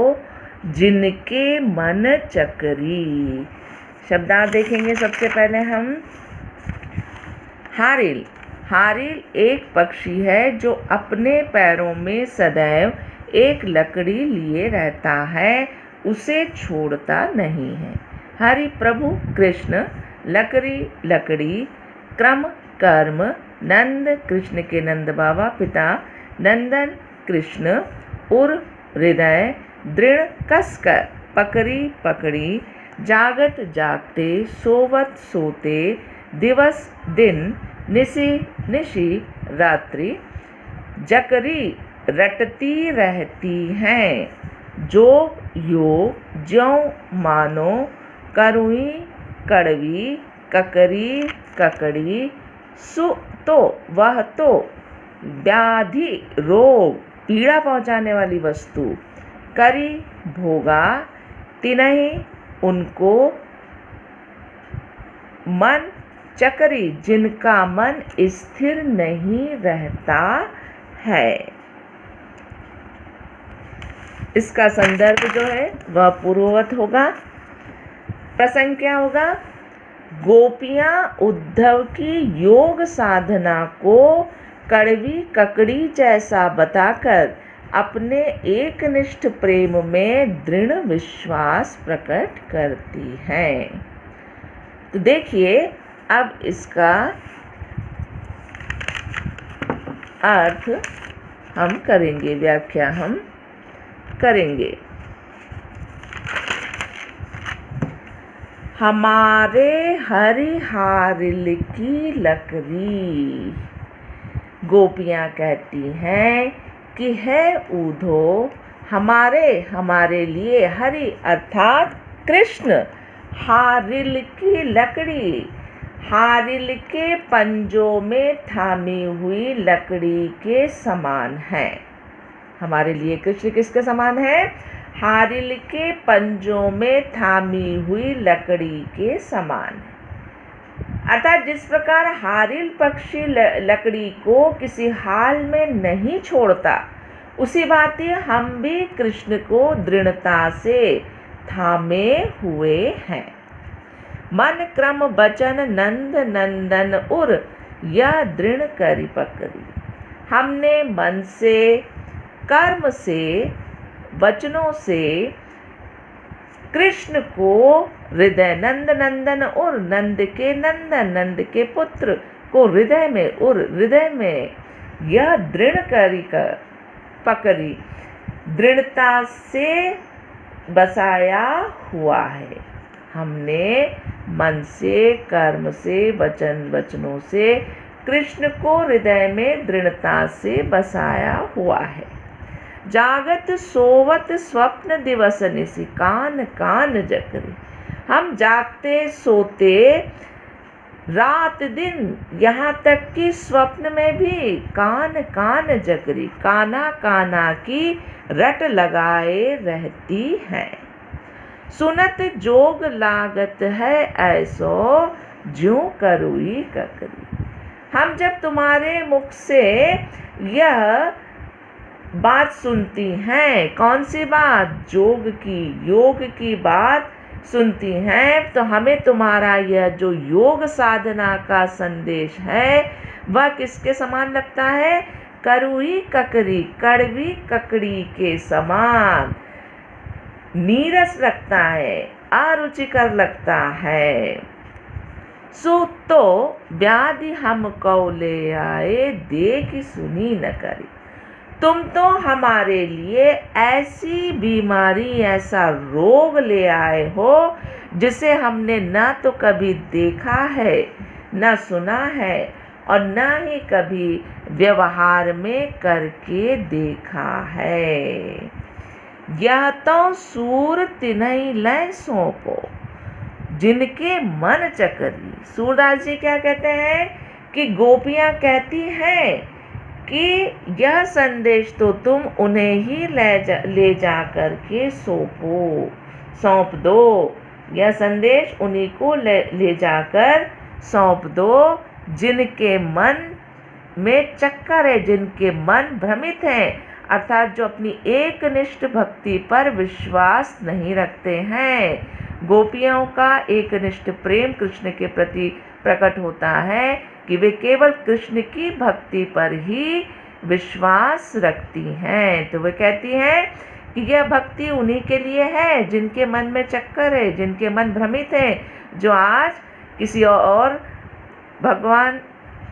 जिनके मन चकरी। शब्दार्थ देखेंगे सबसे पहले हम। हारिल। हारिल एक पक्षी है जो अपने पैरों में सदैव एक लकड़ी लिए रहता है, उसे छोड़ता नहीं है। हरि प्रभु कृष्ण, लकड़ी लकड़ी, क्रम कर्म, नंद कृष्ण के नंद बाबा पिता, नंदन कृष्ण, उर हृदय, दृढ़ कसकर, पकड़ी पकड़ी, जागत जागते, सोवत सोते, दिवस दिन, निशि निशि रात्रि, जकरी रटती रहती हैं, जो योग ज्यों मानो, करुई कड़वी, ककरी ककड़ी। सु तो वह तो, व्याधि रोग पीड़ा पहुँचाने वाली वस्तु, करी भोगा, तिनहि उनको, मन चकरी जिनका मन स्थिर नहीं रहता है। इसका संदर्भ जो है वह पूर्ववत होगा। प्रसंग क्या होगा? गोपियाँ उद्धव की योग साधना को कड़वी ककड़ी जैसा बताकर अपने एकनिष्ठ प्रेम में दृढ़ विश्वास प्रकट करती हैं। तो देखिए अब इसका अर्थ हम करेंगे, व्याख्या हम करेंगे। हमारे हरि हारिल की लकड़ी। गोपियाँ कहती हैं कि है ऊधो, हमारे लिए हरि अर्थात कृष्ण हारिल की लकड़ी, हारिल के पंजों में थामी हुई लकड़ी के समान है। हमारे लिए कृष्ण किसके समान है? हारिल के पंजों में थामी हुई लकड़ी के समान है। अर्थात जिस प्रकार हारिल पक्षी लकड़ी को किसी हाल में नहीं छोड़ता, उसी भांति हम भी कृष्ण को दृढ़ता से थामे हुए हैं। मन क्रम वचन नंद नंदन उर, यह दृढ़ करी पकड़ी। हमने मन से, कर्म से, वचनों से कृष्ण को हृदय नंद नंदन और नंद के नंदन, नंद के पुत्र को हृदय में और हृदय में यह दृढ़ करी पकड़ी, दृढ़ता से बसाया हुआ है। हमने मन से, कर्म से, वचनों से कृष्ण को हृदय में दृढ़ता से बसाया हुआ है। जागत सोवत स्वप्न दिवस निशि, कान कान जकरी। हम जागते सोते रात दिन, यहाँ तक कि स्वप्न में भी कान कान जकरी, काना काना की रट लगाए रहती है। सुनत जोग लागत है ऐसो, ज्यों करुई ककरी। हम जब तुम्हारे मुख से यह बात सुनती हैं, कौन सी बात? जोग की, योग की बात सुनती हैं, तो हमें तुम्हारा यह जो योग साधना का संदेश है वह किसके समान लगता है? करुई ककरी, कड़वी ककड़ी के समान नीरस लगता है, अरुचिकर लगता है। सो तो व्याधि हमको ले आए, देखि सुनी न करी। तुम तो हमारे लिए ऐसी बीमारी, ऐसा रोग ले आए हो जिसे हमने न तो कभी देखा है, न सुना है और न ही कभी व्यवहार में करके देखा है। यह तो सूर तिन्हि लय सौंपो, जिनके मन चकरी। सूरदास जी क्या कहते हैं कि गोपियाँ कहती हैं कि यह संदेश तो तुम उन्हें ही ले जा करके सौंप दो। यह संदेश उन्हीं को ले जाकर सौंप दो जिनके मन में चक्कर है, जिनके मन भ्रमित हैं, अर्थात जो अपनी एकनिष्ठ भक्ति पर विश्वास नहीं रखते हैं। गोपियों का एकनिष्ठ प्रेम कृष्ण के प्रति प्रकट होता है कि वे केवल कृष्ण की भक्ति पर ही विश्वास रखती हैं। तो वे कहती हैं कि यह भक्ति उन्हीं के लिए है जिनके मन में चक्कर है, जिनके मन भ्रमित है, जो आज किसी और भगवान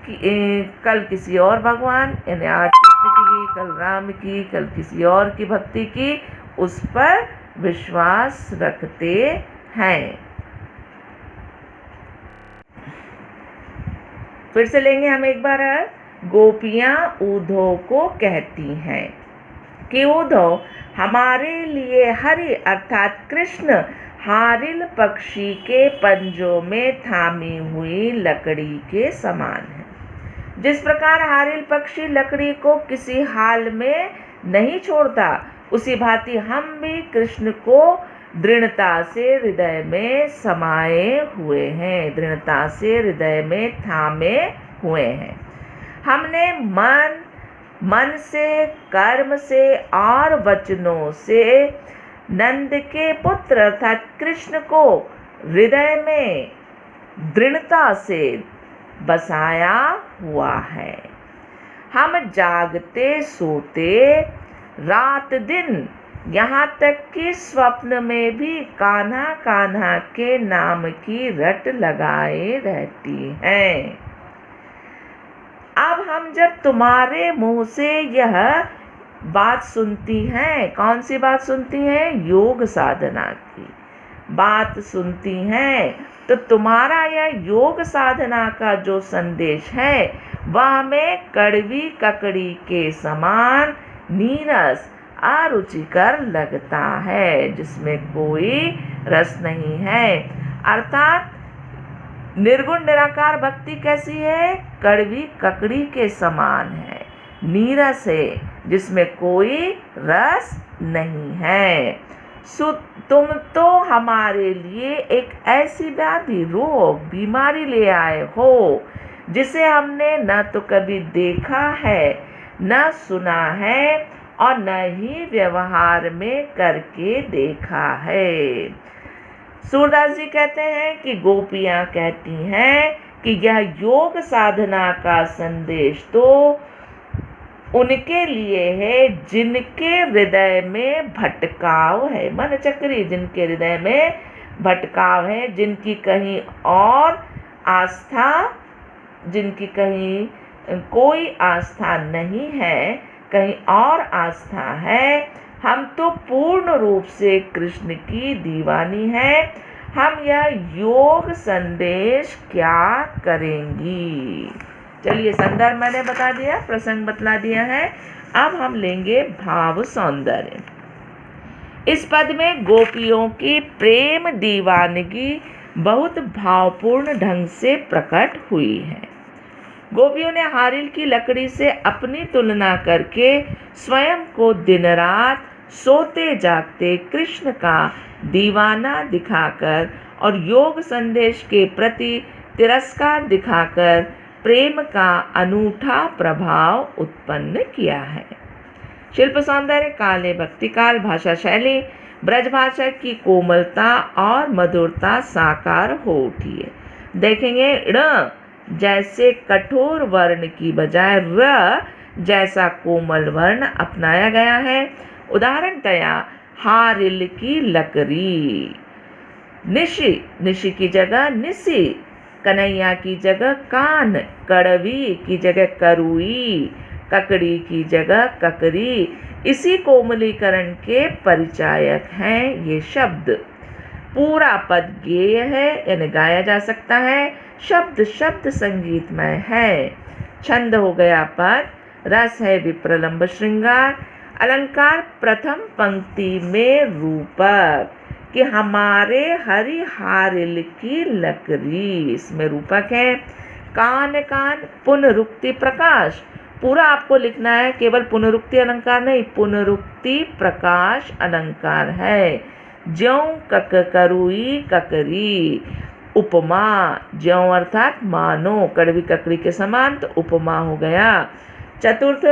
की, कल किसी और भगवान यानी आज कृष्ण की, कल राम की, कल किसी और की भक्ति की, उस पर विश्वास रखते हैं। फिर से लेंगे हम एक बार। गोपियाँ उद्धव को कहती हैं कि उद्धव, हमारे लिए हरि अर्थात कृष्ण हारिल पक्षी के पंजों में थामी हुई लकड़ी के समान है। जिस प्रकार हारिल पक्षी लकड़ी को किसी हाल में नहीं छोड़ता, उसी भांति हम भी कृष्ण को दृढ़ता से हृदय में समाये हुए हैं, दृढ़ता से हृदय में थामे हुए हैं। हमने मन से, कर्म से और वचनों से नंद के पुत्र अर्थात कृष्ण को हृदय में दृढ़ता से बसाया हुआ है। हम जागते सोते रात दिन, यहाँ तक कि स्वप्न में भी कान्हा कान्हा के नाम की रट लगाए रहती हैं। अब हम जब तुम्हारे मुंह से यह बात सुनती हैं, कौन सी बात सुनती हैं? योग साधना की बात सुनती हैं, तो तुम्हारा यह योग साधना का जो संदेश है वह हमें कड़वी ककड़ी के समान नीरस अरुचिकर लगता है, जिसमें कोई रस नहीं है। अर्थात निर्गुण निराकार भक्ति कैसी है? कड़वी ककड़ी के समान है, नीरस है, जिसमें कोई रस नहीं है। तुम तो हमारे लिए एक ऐसी व्याधि, रोग, बीमारी ले आए हो जिसे हमने न तो कभी देखा है, न सुना है और न ही व्यवहार में करके देखा है। सूरदास जी कहते हैं कि गोपियाँ कहती हैं कि यह योग साधना का संदेश तो उनके लिए है जिनके हृदय में भटकाव है, मन चक्री, जिनके हृदय में भटकाव है, जिनकी कहीं और आस्था, जिनकी कहीं कोई आस्था नहीं है, कहीं और आस्था है। हम तो पूर्ण रूप से कृष्ण की दीवानी है, हम यह योग संदेश क्या करेंगी। चलिए, संदर्भ मैंने बता दिया, प्रसंग बतला दिया है। अब हम लेंगे भाव सौंदर्य। इस पद में गोपियों की प्रेम दीवानगी बहुत भावपूर्ण ढंग से प्रकट हुई है। गोपियों ने हारिल की लकड़ी से अपनी तुलना करके स्वयं को दिन रात सोते जागते कृष्ण का दीवाना दिखाकर और योग संदेश के प्रति तिरस्कार दिखाकर प्रेम का अनूठा प्रभाव उत्पन्न किया है। शिल्प सौंदर्य, काले भक्ति काल, भाषा शैली, ब्रज भाषा की कोमलता और मधुरता साकार हो उठी है। देखेंगे ण जैसे कठोर वर्ण की बजाय र जैसा कोमल वर्ण अपनाया गया है। उदाहरणतया हारिल की लकड़ी, निशि, निशि की जगह निसी, कन्हैया की जगह कान, कड़वी की जगह करुई, ककड़ी की जगह ककरी, इसी कोमलीकरण के परिचायक हैं ये शब्द। पूरा पद गेय है यानी गाया जा सकता है, शब्द शब्द संगीतमय है। छंद हो गया पद, रस है विप्रलंब श्रृंगार, अलंकार प्रथम पंक्ति में रूपक कि हमारे हरि हारिल की लकड़ी, इसमें रूपक है। कान कान पुनरुक्ति प्रकाश, पूरा आपको लिखना है, केवल पुनरुक्ति अलंकार नहीं, पुनरुक्ति प्रकाश अलंकार है। ज्यों कक करुई ककरी, उपमा, ज्यों अर्थात मानो, कड़वी ककड़ी के समान, तो उपमा हो गया। चतुर्थ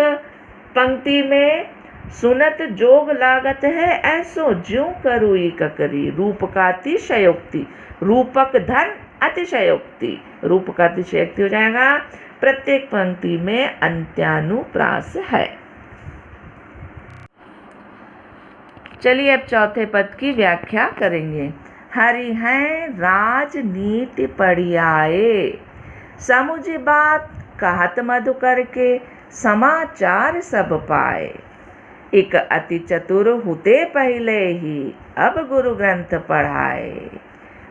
पंक्ति में सुनत जोग लागत है ऐसो, ज्यों करुई ककरी, रूप का अतिशयोक्ति, रूपक धन अतिशयोक्ति, रूप का अतिशयोक्ति हो जाएगा। प्रत्येक पंक्ति में अंत्यानुप्रास है। चलिए अब चौथे पद की व्याख्या करेंगे। हरि हैं राजनीति पढ़ियाए, समुझ बात कहत मधुकर के, समाचार सब पाए। एक अति चतुर हुते पहले ही, अब गुरु ग्रंथ पढ़ाए।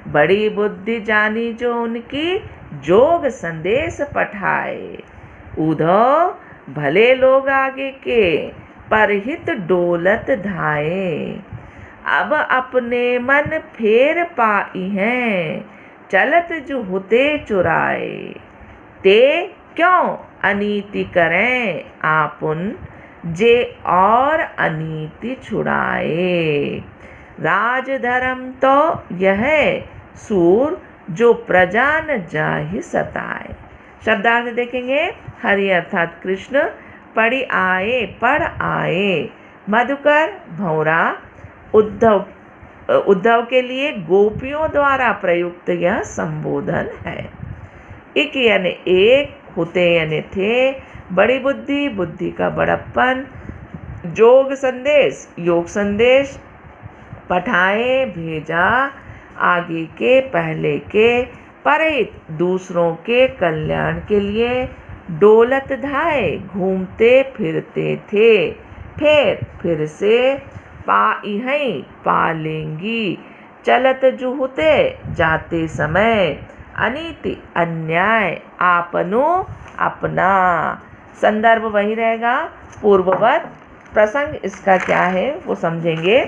बड़ी बुद्धि जानी जो उनकी, जोग संदेश पठाए। उधो भले लोग आगे के, परहित डोलत धाए। अब अपने मन फेर पाई हैं, चलत जो हुते चुराए। ते क्यों अनीति करें आपुन, जे और अनीति छुड़ाए। राज धर्म तो यह सूर, जो प्रजा न जाहि सताए। शब्दार्थ देखेंगे। हरि अर्थात कृष्ण, पढ़ी आए पढ़ आए, मधुकर भौरा, उद्धव के लिए गोपियों द्वारा प्रयुक्त यह संबोधन है। एक यानी एक, होते यानी थे, बड़ी बुद्धि, बुद्धि का बड़प्पन, जोग संदेश, योग संदेश, पठाए भेजा, आगे के पहले के, परहित दूसरों के कल्याण के लिए, डोलत धाए घूमते फिरते थे, फिर से, पाई हैं पालेंगी, चलत जुहुते जाते समय, अनीति अन्याय, आपनो अपना। संदर्भ वही रहेगा पूर्ववत। प्रसंग इसका क्या है वो समझेंगे।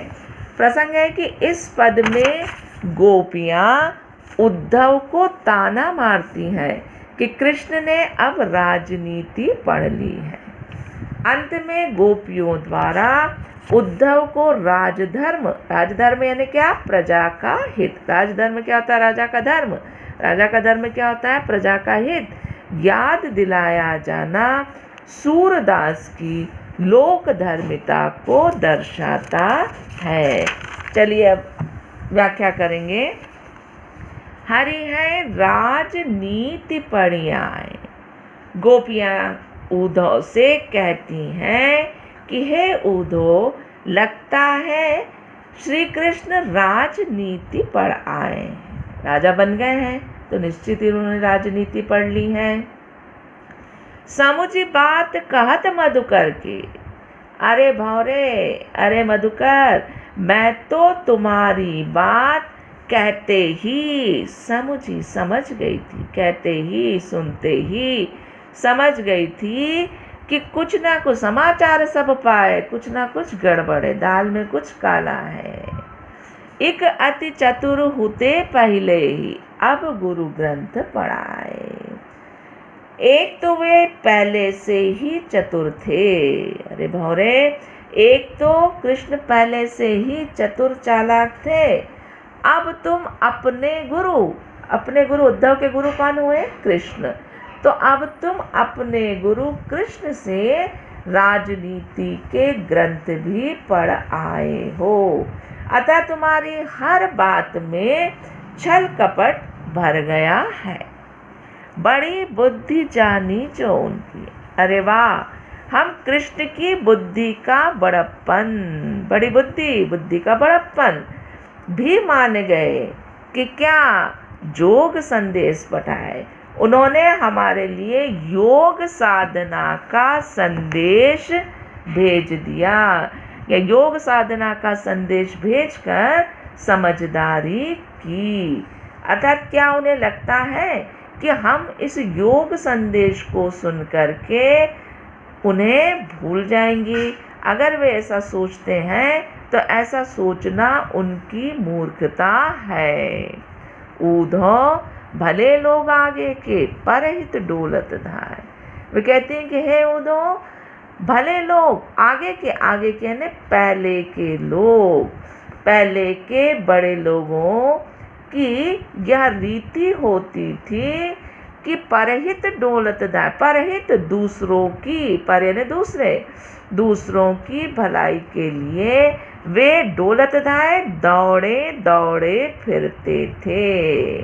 प्रसंग है कि इस पद में गोपियाँ उद्धव को ताना मारती हैं कि कृष्ण ने अब राजनीति पढ़ ली है। अंत में गोपियों द्वारा उद्धव को राजधर्म यानी क्या, प्रजा का हित। राजधर्म क्या होता है, राजा का धर्म। राजा का धर्म क्या होता है, प्रजा का हित, याद दिलाया जाना सूरदास की लोक धर्मिता को दर्शाता है। चलिए अब व्याख्या करेंगे। हरि है राजनीति पढ़ियाए। गोपियाँ उद्धव से कहती हैं कि हे उद्धव, लगता है श्री कृष्ण राजनीति पढ़ आए, राजा बन गए हैं, तो निश्चित ही उन्होंने राजनीति पढ़ ली है। समुझी बात कहत मधुकर की, अरे भौरे, अरे मधुकर, मैं तो तुम्हारी बात कहते ही समझ गई थी, कहते ही सुनते ही समझ गई थी कि कुछ ना कुछ समाचार सब पाए, कुछ ना कुछ गड़बड़ है, दाल में कुछ काला है। एक अति चतुर हुते पहले ही, अब गुरु ग्रंथ पढ़ाए। एक तो वे पहले से ही चतुर थे। अरे भौरे, एक तो कृष्ण पहले से ही चतुर चालाक थे। अब तुम अपने गुरु उद्धव के गुरु कौन हुए, कृष्ण, तो अब तुम अपने गुरु कृष्ण से राजनीति के ग्रंथ भी पढ़ आए हो, अतः तुम्हारी हर बात में छल कपट भर गया है। बड़ी बुद्धि जानी जो उनकी, अरे वाह, हम कृष्ण की बुद्धि का बड़प्पन, बड़ी बुद्धि का बड़प्पन भी मान गए कि क्या जोग संदेश पठाए। उन्होंने हमारे लिए योग साधना का संदेश भेज दिया, या योग साधना का संदेश भेजकर समझदारी की। अर्थात क्या उन्हें लगता है कि हम इस योग संदेश को सुन करके उन्हें भूल जाएंगे। अगर वे ऐसा सोचते हैं तो ऐसा सोचना उनकी मूर्खता है। ऊधो भले लोग आगे के, परहित डोलत धाय। वे कहती हैं कि हे उदो, भले लोग, आगे के यानी पहले के लोग, पहले के बड़े लोगों की यह रीति होती थी कि परहित डोलत दाय, परहित दूसरों की, पर यानी दूसरों की भलाई के लिए वे डोलत दाय दौड़े दौड़े फिरते थे।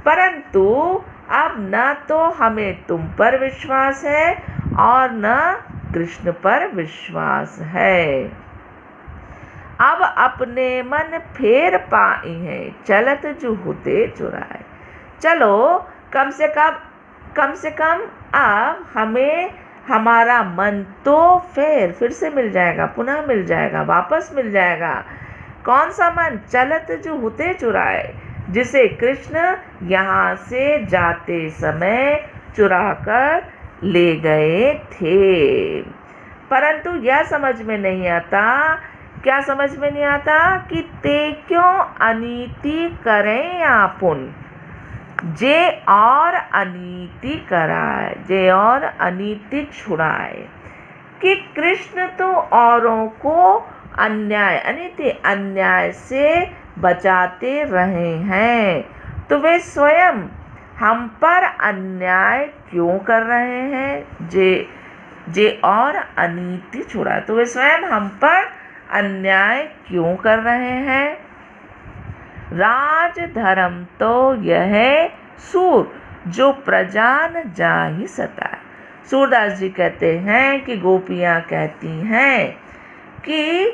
परंतु अब न तो हमें तुम पर विश्वास है और न कृष्ण पर विश्वास है। अब अपने मन फेर पाई है, चलत जो होते चुराए। चलो कम से कम अब हमें हमारा मन तो फिर से मिल जाएगा, पुनः मिल जाएगा, वापस मिल जाएगा। कौन सा मन? चलत जो होते चुराए, जिसे कृष्ण यहाँ से जाते समय चुरा कर ले गए थे। परंतु यह समझ में नहीं आता, क्या समझ में नहीं आता कि ते क्यों अनीति करें आपुन, जे और अनीति कराए, जे और अनीति छुड़ाए। कि कृष्ण तो औरों को अन्याय, अनीति अन्याय से बचाते रहे हैं, तो वे स्वयं हम पर अन्याय क्यों कर रहे हैं? जे और अनीति छुड़ाए, तो वे स्वयं हम पर अन्याय क्यों कर रहे हैं? राज धर्म तो यह सूर, जो प्रजा न जाहि सताए। सूरदास जी कहते हैं कि गोपियाँ कहती हैं कि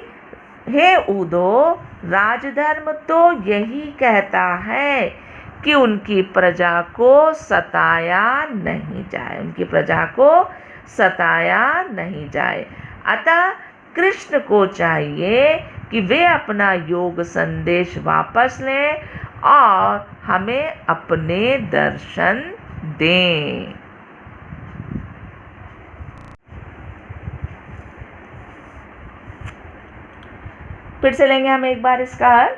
हे उदो, राजधर्म तो यही कहता है कि उनकी प्रजा को सताया नहीं जाए, उनकी प्रजा को सताया नहीं जाए। अतः कृष्ण को चाहिए कि वे अपना योग संदेश वापस लें और हमें अपने दर्शन दें। फिर से लेंगे हम एक बार इसका अर्थ।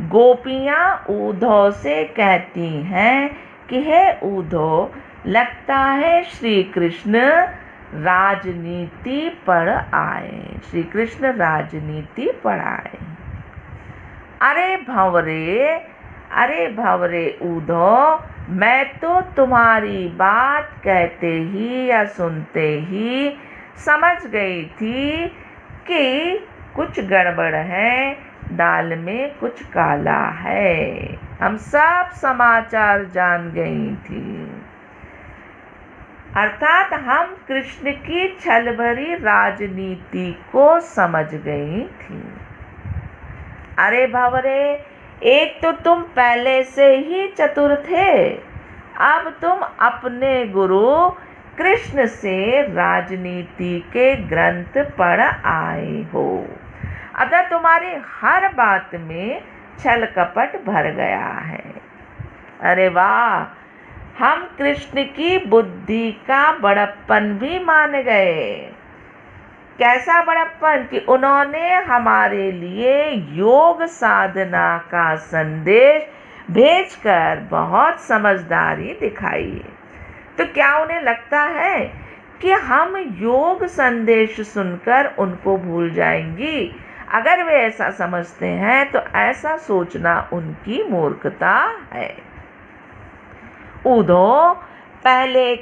गोपियाँ उद्धव से कहती हैं कि हे उद्धव, लगता है श्री कृष्ण राजनीति पढ़ आए, श्री कृष्ण राजनीति पढ़ाए। अरे भंवरे उद्धव, मैं तो तुम्हारी बात कहते ही या सुनते ही समझ गई थी कि कुछ गड़बड़ है, दाल में कुछ काला है। हम सब समाचार जान गई थी। अर्थात हम कृष्ण की छल भरी राजनीति को समझ गई थी। अरे भंवरे, एक तो तुम पहले से ही चतुर थे, अब तुम अपने गुरु कृष्ण से राजनीति के ग्रंथ पढ़ आए हो, अतः तुम्हारी हर बात में छल कपट भर गया है। अरे वाह, हम कृष्ण की बुद्धि का बड़प्पन भी मान गए। कैसा बड़प्पन? कि उन्होंने हमारे लिए योग साधना का संदेश भेजकर बहुत समझदारी दिखाई। तो क्या उन्हें लगता है कि हम योग संदेश सुनकर उनको भूल जाएंगी? अगर वे ऐसा समझते हैं तो ऐसा सोचना उनकी मूर्खता है। उद्धव, पहले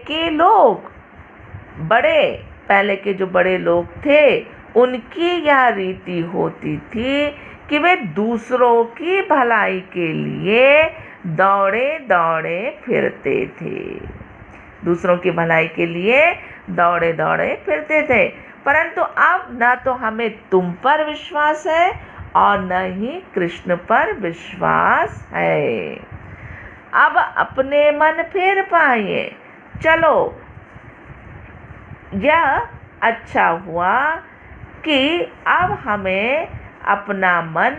के जो बड़े लोग थे, उनकी यह रीति होती थी कि वे दूसरों की भलाई के लिए दौड़े दौड़े फिरते थे, दूसरों की भलाई के लिए दौड़े दौड़े फिरते थे। परंतु अब न तो हमें तुम पर विश्वास है और न ही कृष्ण पर विश्वास है। अब अपने मन फेर पाइए। चलो, यह अच्छा हुआ कि अब हमें अपना मन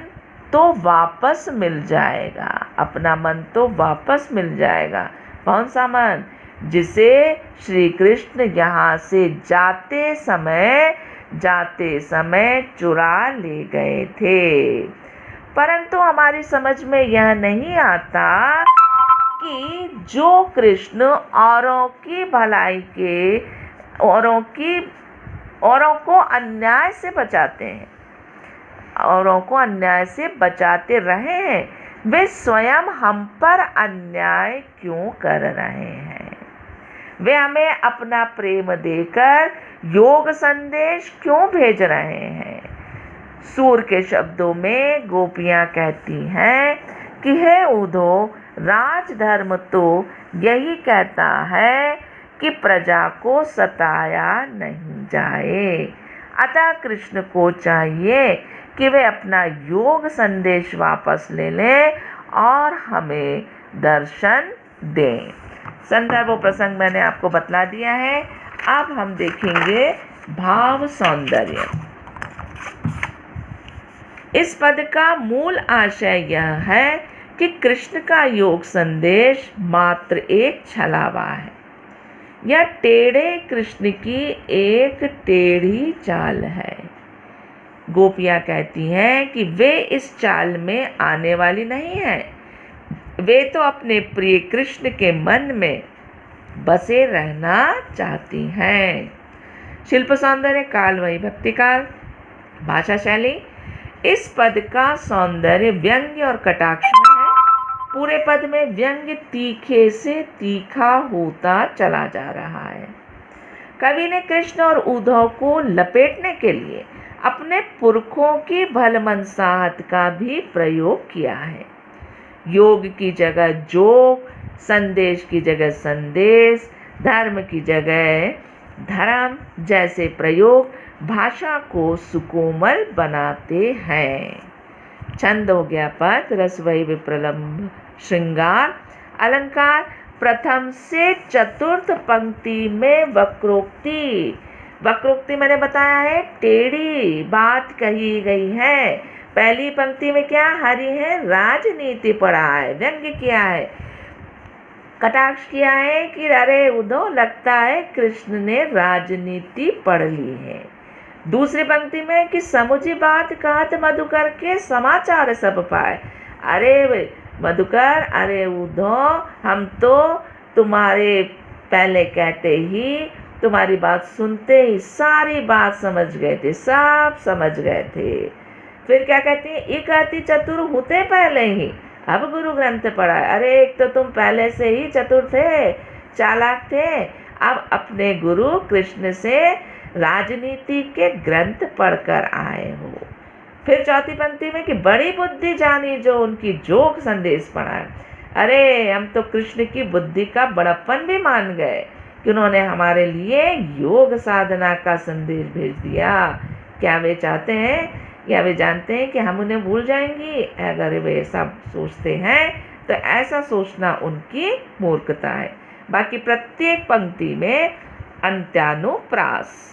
तो वापस मिल जाएगा, अपना मन तो वापस मिल जाएगा। कौन सा मन? जिसे श्री कृष्ण यहाँ से जाते समय चुरा ले गए थे। परंतु हमारी समझ में यह नहीं आता कि जो कृष्ण औरों की भलाई के औरों को अन्याय से बचाते हैं, औरों को अन्याय से बचाते रहे हैं, वे स्वयं हम पर अन्याय क्यों कर रहे हैं? वे हमें अपना प्रेम देकर योग संदेश क्यों भेज रहे हैं? सूर के शब्दों में गोपियां कहती हैं कि हे उद्धव, राजधर्म तो यही कहता है कि प्रजा को सताया नहीं जाए। अतः कृष्ण को चाहिए कि वे अपना योग संदेश वापस ले लें और हमें दर्शन दें। संदर्भ और प्रसंग मैंने आपको बतला दिया है। अब हम देखेंगे भाव सौंदर्य। इस पद का मूल आशय यह है कि कृष्ण का योग संदेश मात्र एक छलावा है। यह टेढ़े कृष्ण की एक टेढ़ी चाल है। गोपियां कहती हैं कि वे इस चाल में आने वाली नहीं हैं। वे तो अपने प्रिय कृष्ण के मन में बसे रहना चाहती हैं। शिल्प सौंदर्य काल वही भक्ति काल। भाषा शैली। इस पद का सौंदर्य व्यंग्य और कटाक्ष में है। पूरे पद में व्यंग्य तीखे से तीखा होता चला जा रहा है। कवि ने कृष्ण और उद्धव को लपेटने के लिए अपने पुरखों की भलमनसाहत का भी प्रयोग किया है। योग की जगह जोग, संदेश की जगह संदेश, धर्म की जगह धर्म जैसे प्रयोग भाषा को सुकोमल बनाते हैं। छंद हो गया पद, रस वही विप्रलंभ श्रृंगार। अलंकार प्रथम से चतुर्थ पंक्ति में वक्रोक्ति। वक्रोक्ति मैंने बताया है टेढ़ी बात कही गई है। पहली पंक्ति में क्या हरि है, राजनीति पढ़ा है, व्यंग्य किया है, कटाक्ष किया है कि अरे उद्धव लगता है कृष्ण ने राजनीति पढ़ ली है। दूसरी पंक्ति में कि समुझी बात कहत मधुकर के समाचार सब पाए। अरे मधुकर, अरे उद्धव, हम तो तुम्हारे पहले कहते ही, तुम्हारी बात सुनते ही सारी बात समझ गए थे, सब समझ गए थे। फिर क्या कहती है, एक अति चतुर होते पहले ही, अब गुरु ग्रंथ पढ़ा। अरे एक तो तुम पहले से ही चतुर थे, चालाक थे, अब अपने गुरु कृष्ण से राजनीति के ग्रंथ पढ़कर आए हो। फिर चौथी पंक्ति में कि बड़ी बुद्धि जानी जो उनकी जोग संदेश पढ़ा है। अरे हम तो कृष्ण की बुद्धि का बड़प्पन भी मान गए कि उन्होंने हमारे लिए योग साधना का संदेश भेज दिया। क्या वे चाहते हैं या वे जानते हैं कि हम उन्हें भूल जाएंगी? अगर वे ऐसा सोचते हैं तो ऐसा सोचना उनकी मूर्खता है। बाकी प्रत्येक पंक्ति में अंत्यानुप्रास